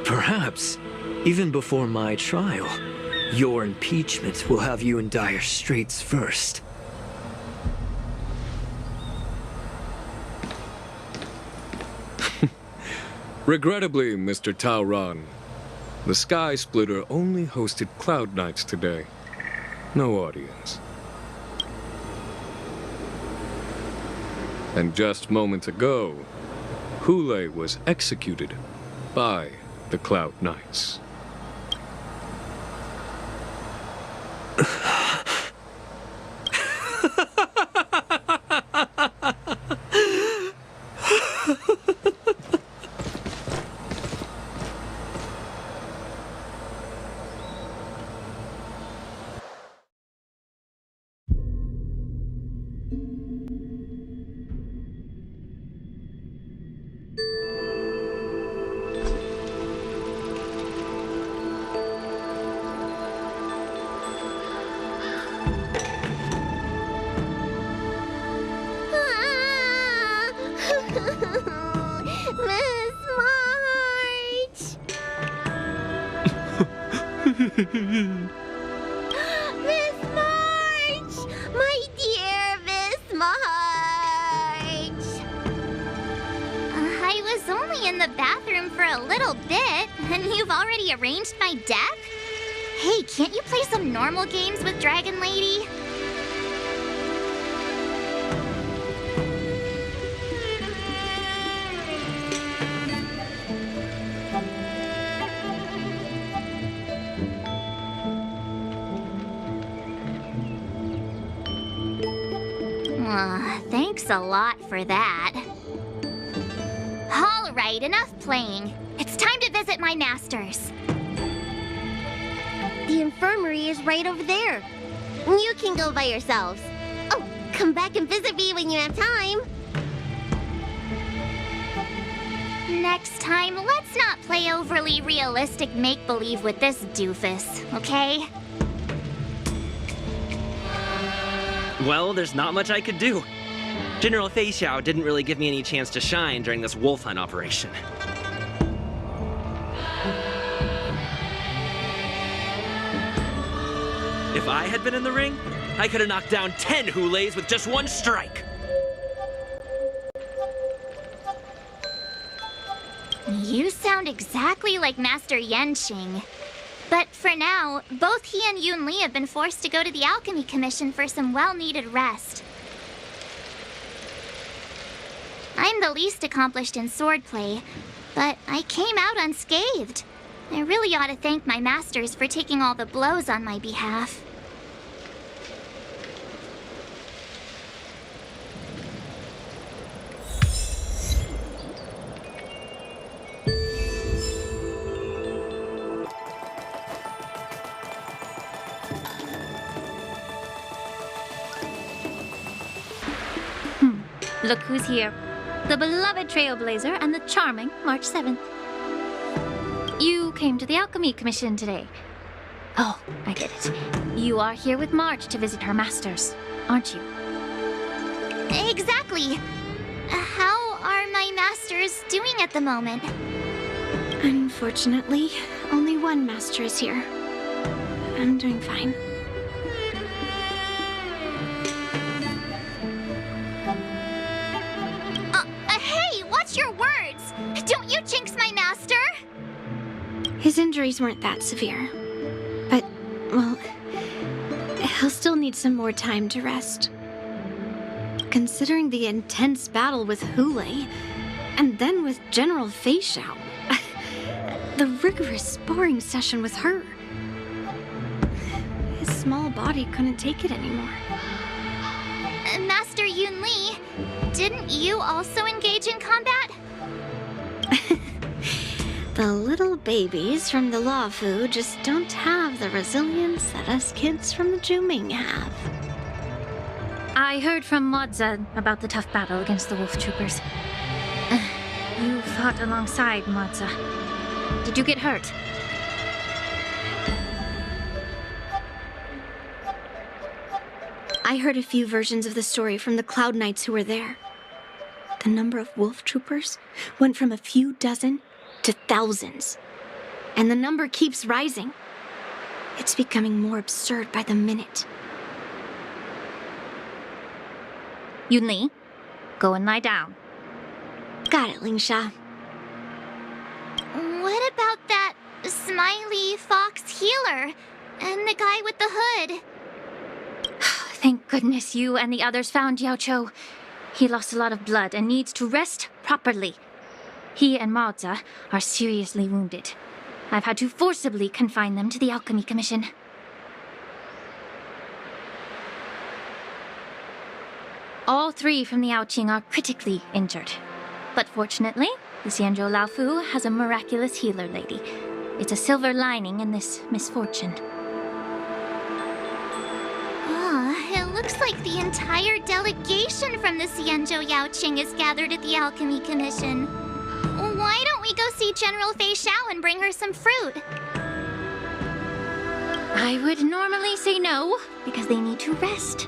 Perhaps, even before my trial, your impeachment will have you in dire straits first. Regrettably, Mr. Taoran, the Sky Splitter only hosted Cloud Knights today. No audience. And just moments ago, Hule was executed by the Cloud Knights. Miss March! Miss March! My dear Miss March! I was only in the bathroom for a little bit, and you've already arranged my deck? Hey, can't you play some normal games with Dragon Lady? Thanks a lot for that. All right, enough playing. It's time to visit my masters. The infirmary is right over there. You can go by yourselves. Oh, come back and visit me when you have time. Next time, let's not play overly realistic make-believe with this doofus, okay? Well, there's not much I could do. General Fei Xiao didn't really give me any chance to shine during this wolf hunt operation. If I had been in the ring, I could have knocked down 10 Huleis with just one strike. You sound exactly like Master Yenqing. But for now, both he and Yun Li have been forced to go to the Alchemy Commission for some well-needed rest. I'm the least accomplished in swordplay, but I came out unscathed. I really ought to thank my masters for taking all the blows on my behalf. Look who's here. The beloved Trailblazer and the charming March 7th. You came to the Alchemy Commission today. Oh, I get it. You are here with March to visit her masters, aren't you? Exactly. How are my masters doing at the moment? Unfortunately, only one master is here. I'm doing fine. Hey, watch your words! Don't you jinx my master! His injuries weren't that severe. But, well, he'll still need some more time to rest. Considering the intense battle with Hule, and then with General Feixiao, the rigorous sparring session with her. His small body couldn't take it anymore. Master Yun Li, didn't you also engage in combat? The little babies from the Luofu just don't have the resilience that us kids from the Zhuming have. I heard from Modza about the tough battle against the wolf troopers. You fought alongside Modza. Did you get hurt? I heard a few versions of the story from the Cloud Knights who were there. The number of wolf troopers went from a few dozen to thousands. And the number keeps rising. It's becoming more absurd by the minute. Yun Li, go and lie down. Got it, Lingsha. What about that smiley fox healer and the guy with the hood? Thank goodness you and the others found Yao Cho. He lost a lot of blood and needs to rest properly. He and Maoza are seriously wounded. I've had to forcibly confine them to the Alchemy Commission. All three from the Yaoqing are critically injured. But fortunately, the Xianzhou Laofu has a miraculous healer lady. It's a silver lining in this misfortune. It looks like the entire delegation from the Xianzhou Yaoqing is gathered at the Alchemy Commission. Why don't we go see General Feixiao and bring her some fruit? I would normally say no, because they need to rest.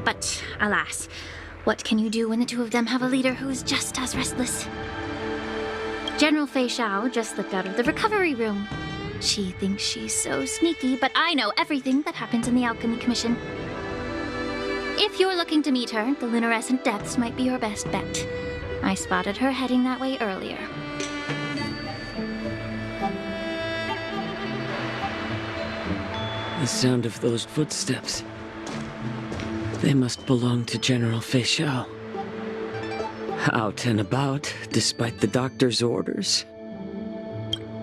But alas, what can you do when the two of them have a leader who's just as restless? General Feixiao just slipped out of the recovery room. She thinks she's so sneaky, but I know everything that happens in the Alchemy Commission. If you're looking to meet her, the luminescent depths might be your best bet. I spotted her heading that way earlier. The sound of those footsteps. They must belong to General Feixiao. Out and about, despite the doctor's orders.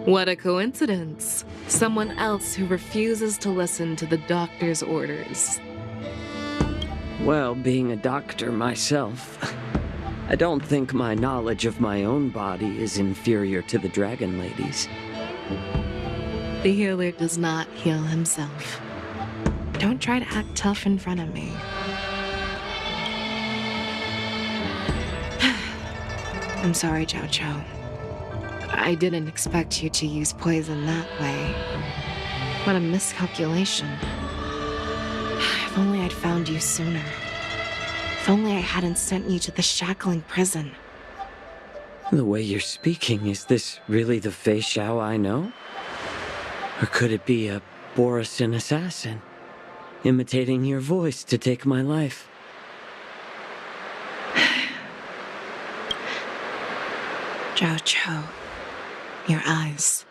What a coincidence. Someone else who refuses to listen to the doctor's orders. Well, being a doctor myself, I don't think my knowledge of my own body is inferior to the Dragon Lady's. The healer does not heal himself. Don't try to act tough in front of me. I'm sorry, Zhao Cho. I didn't expect you to use poison that way. What a miscalculation. If only I'd found you sooner. If only I hadn't sent you to the shackling prison. The way you're speaking, is this really the Feixiao I know? Or could it be a Borisin assassin, imitating your voice to take my life? Zhao Cho, your eyes.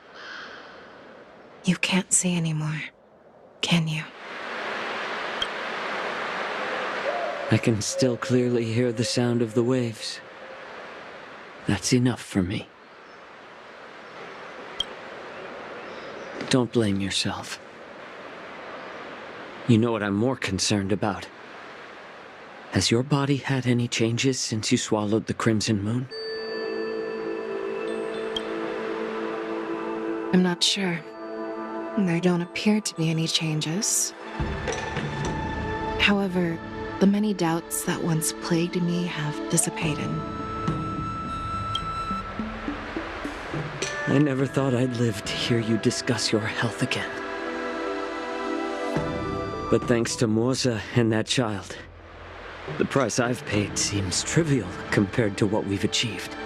You can't see anymore, can you? I can still clearly hear the sound of the waves. That's enough for me. Don't blame yourself. You know what I'm more concerned about? Has your body had any changes since you swallowed the Crimson Moon? I'm not sure. There don't appear to be any changes. However, the many doubts that once plagued me have dissipated. I never thought I'd live to hear you discuss your health again. But thanks to Morza and that child, the price I've paid seems trivial compared to what we've achieved.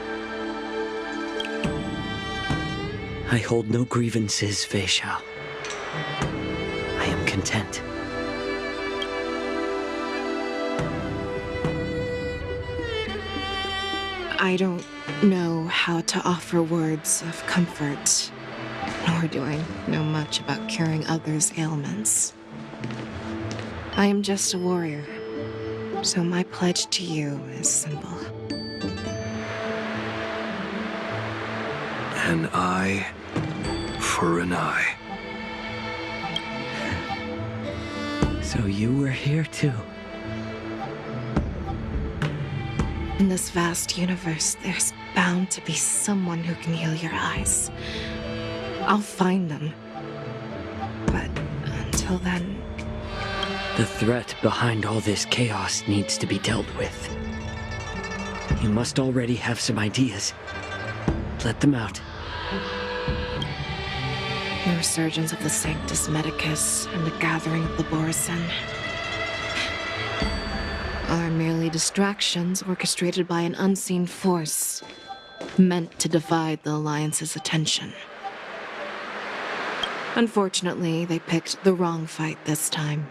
I hold no grievances, Fei Xiao. I am content. I don't know how to offer words of comfort, nor do I know much about curing others' ailments. I am just a warrior, so my pledge to you is simple. An eye for an eye. So you were here too. In this vast universe, there's bound to be someone who can heal your eyes. I'll find them. But until then... The threat behind all this chaos needs to be dealt with. You must already have some ideas. Let them out. The resurgence of the Sanctus Medicus and the gathering of the Borisin are merely distractions orchestrated by an unseen force, meant to divide the Alliance's attention. Unfortunately, they picked the wrong fight this time.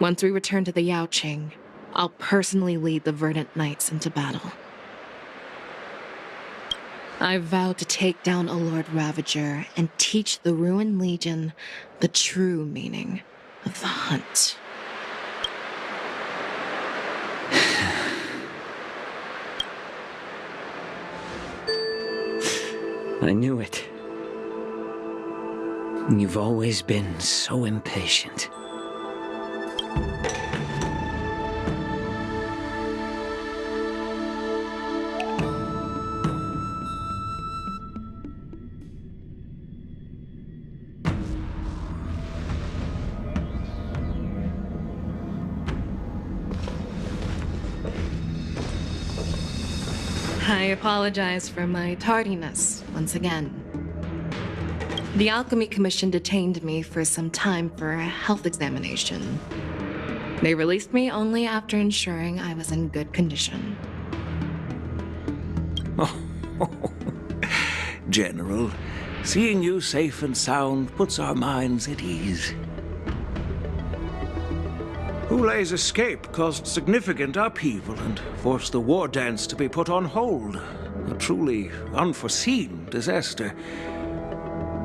Once we return to the Yaoqing, I'll personally lead the Verdant Knights into battle. I vow to take down a Lord Ravager and teach the Ruined Legion the true meaning of the hunt. I knew it. You've always been so impatient. I apologize for my tardiness once again. The Alchemy Commission detained me for some time for a health examination. They released me only after ensuring I was in good condition. General, seeing you safe and sound puts our minds at ease. Hulei's escape caused significant upheaval and forced the war dance to be put on hold. A truly unforeseen disaster.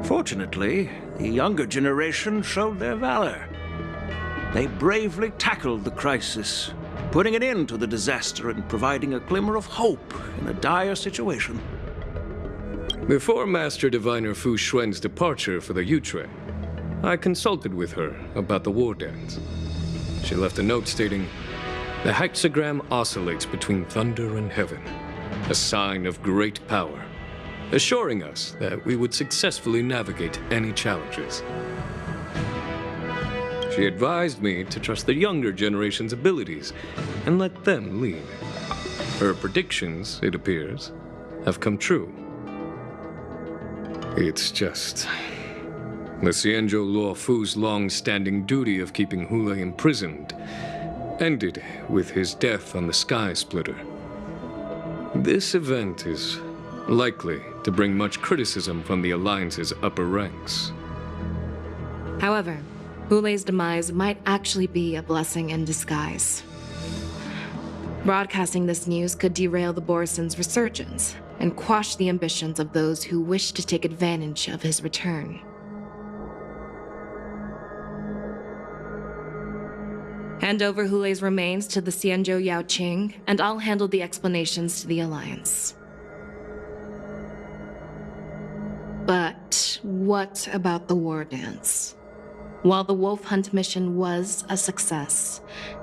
Fortunately, the younger generation showed their valor. They bravely tackled the crisis, putting an end to the disaster and providing a glimmer of hope in a dire situation. Before Master Diviner Fu Xuan's departure for the Yutre, I consulted with her about the war dance. She left a note stating, "The hexagram oscillates between thunder and heaven, a sign of great power, assuring us that we would successfully navigate any challenges." She advised me to trust the younger generation's abilities and let them lead. Her predictions, it appears, have come true. It's just... the Xianzhou Luo Fu's long-standing duty of keeping Hulei imprisoned ended with his death on the Sky Splitter. This event is likely to bring much criticism from the Alliance's upper ranks. However, Hulei's demise might actually be a blessing in disguise. Broadcasting this news could derail the Borisin's resurgence and quash the ambitions of those who wish to take advantage of his return. Hand over Hulei's remains to the Xianzhou Yaoqing, and I'll handle the explanations to the Alliance. But what about the war dance? While the Wolf Hunt mission was a success,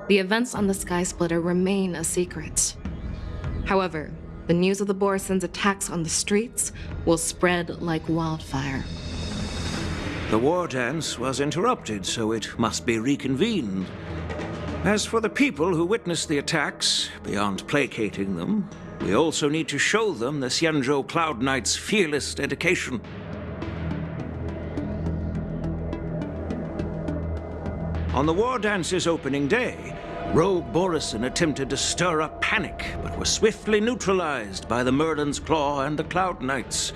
the events on the Sky Splitter remain a secret. However, the news of the Borisin's attacks on the streets will spread like wildfire. The war dance was interrupted, so it must be reconvened. As for the people who witnessed the attacks, beyond placating them, we also need to show them the Xianzhou Cloud Knight's fearless dedication. On the War Dance's opening day, Rogue Borison attempted to stir up panic, but was swiftly neutralized by the Merlin's Claw and the Cloud Knights.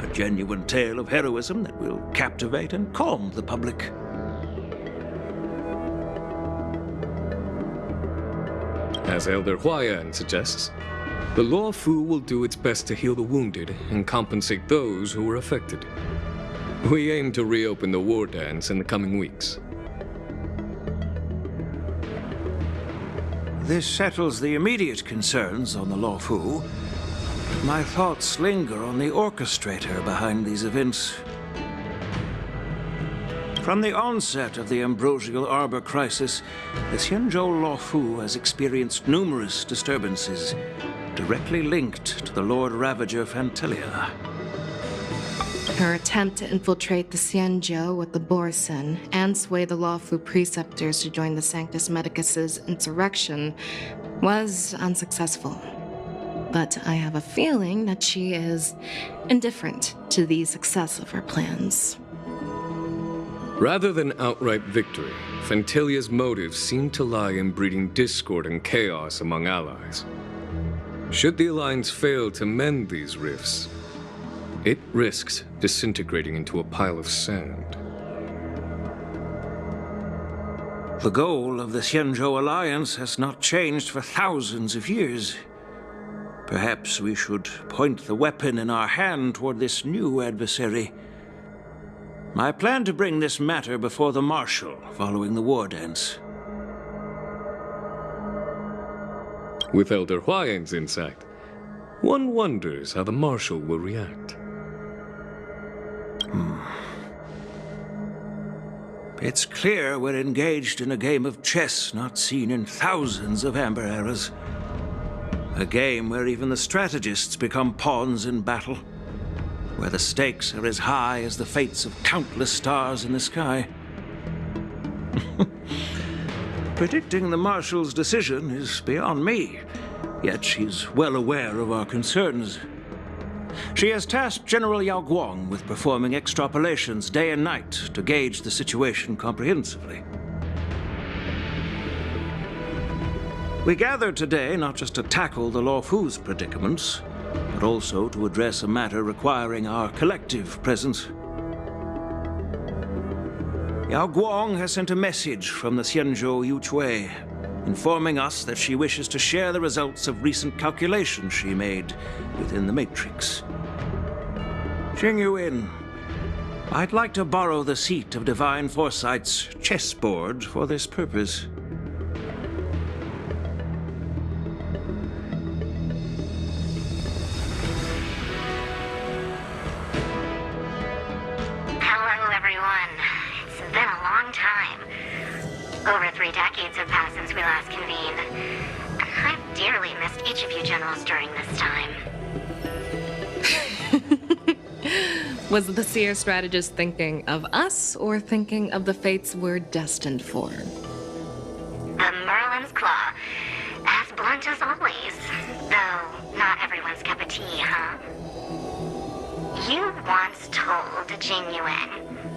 A genuine tale of heroism that will captivate and calm the public. As Elder Huayan suggests, the Law Fu will do its best to heal the wounded and compensate those who were affected. We aim to reopen the War Dance in the coming weeks. This settles the immediate concerns on the Law Fu. My thoughts linger on the orchestrator behind these events. From the onset of the Ambrosial Arbor crisis, the Xianzhou Law Fu has experienced numerous disturbances, directly linked to the Lord Ravager Fantelia. Her attempt to infiltrate the Xianzhou with the Borison and sway the Law Fu preceptors to join the Sanctus Medicus's insurrection was unsuccessful. But I have a feeling that she is indifferent to the success of her plans. Rather than outright victory, Fantelia's motives seem to lie in breeding discord and chaos among allies. Should the Alliance fail to mend these rifts, it risks disintegrating into a pile of sand. The goal of the Xianzhou Alliance has not changed for thousands of years. Perhaps we should point the weapon in our hand toward this new adversary. I plan to bring this matter before the Marshal following the War Dance. With Elder Huayan's insight, one wonders how the Marshal will react. It's clear we're engaged in a game of chess not seen in thousands of Amber eras. A game where even the strategists become pawns in battle, where the stakes are as high as the fates of countless stars in the sky. Predicting the Marshal's decision is beyond me, yet she's well aware of our concerns. She has tasked General Yao Guang with performing extrapolations day and night to gauge the situation comprehensively. We gathered today not just to tackle the Law Fu's predicaments, but also to address a matter requiring our collective presence. Yao Guang has sent a message from the Xianzhou Yuchui, informing us that she wishes to share the results of recent calculations she made within the Matrix. Jing Yuan, I'd like to borrow the seat of Divine Foresight's chessboard for this purpose. Hello, everyone. It's been a long time. Over 3 decades have passed since we last convened. I've dearly missed each of you generals during this time. Was the Seer strategist thinking of us or thinking of the fates we're destined for? The Merlin's Claw. As blunt as always. Though not everyone's cup of tea, huh? You once told Jing Yuan,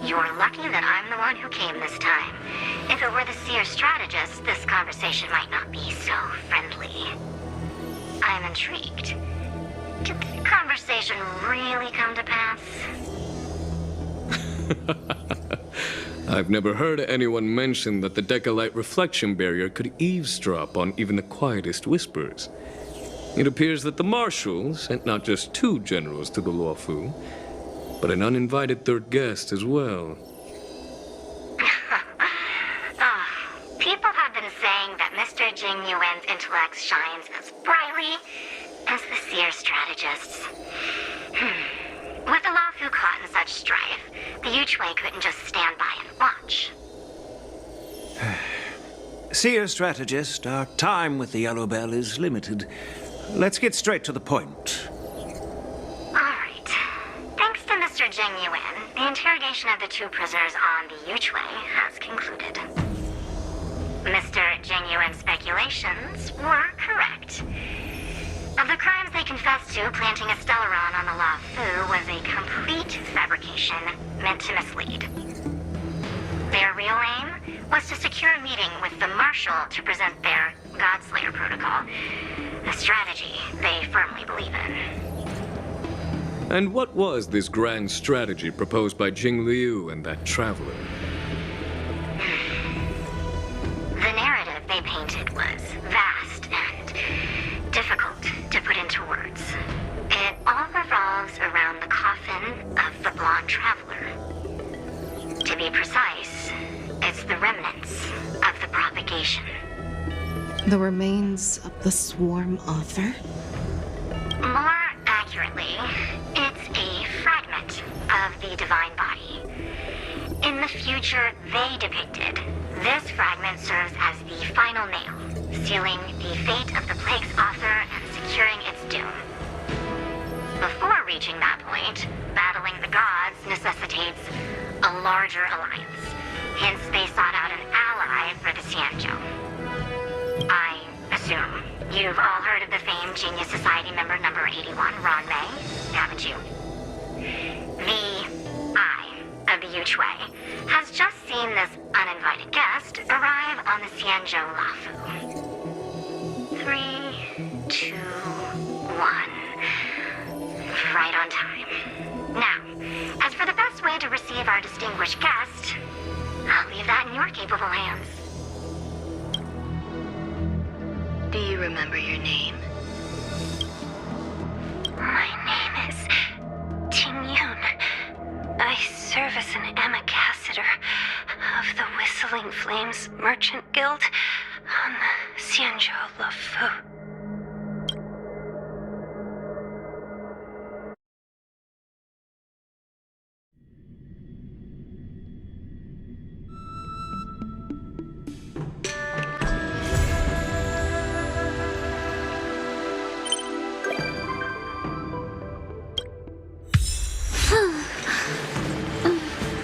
"You're lucky that I'm the one who came this time. If it were the Seer strategist, this conversation might not be so friendly." I'm intrigued. Did the conversation really come to pass? I've never heard anyone mention that the Decalite reflection barrier could eavesdrop on even the quietest whispers. It appears that the Marshal sent not just 2 generals to the Law Fu, but an uninvited 3rd guest as well. People have been saying that Mr. Jing Yuan's intellect shines as brightly as the Seer strategists. With the Law Fu caught in such strife, the Yuchui couldn't just stand by and watch. Seer strategist, our time with the Yellow Bell is limited. Let's get straight to the point. Alright. Thanks to Mr. Jing Yuan, the interrogation of the 2 prisoners on the Yuchui has concluded. Mr. Genuine Speculations were correct. Of the crimes they confessed to, planting a Stellaron on the Lafu was a complete fabrication meant to mislead. Their real aim was to secure a meeting with the Marshal to present their Godslayer protocol, a strategy they firmly believe in. And what was this grand strategy proposed by Jing Liu and that traveler? The narrative they painted was vast and difficult to put into words. It all revolves around the coffin of the blonde traveler. To be precise, it's the remnants of the propagation. The remains of the swarm author? More accurately, it's a fragment of the divine body. In the future they depicted, this fragment serves as the final nail, sealing the fate of the plague's author and securing its doom. Before reaching that point, battling the gods necessitates a larger alliance. Hence, they sought out an ally for the Xianzhou. I assume you've all heard of the famed Genius Society member number 81, Ron Mei, haven't you? The Eye of the Yuchue has just seen this uninvited guest arrive on the Xianzhou Lafu. 3, 2, 1. Right on time. Now, as for the best way to receive our distinguished guest, I'll leave that in your capable hands. Do you remember your name? My name is Ting Yun. I serve as an ambassador of the Whistling Flames Merchant Guild on the Xianzhou Lafu.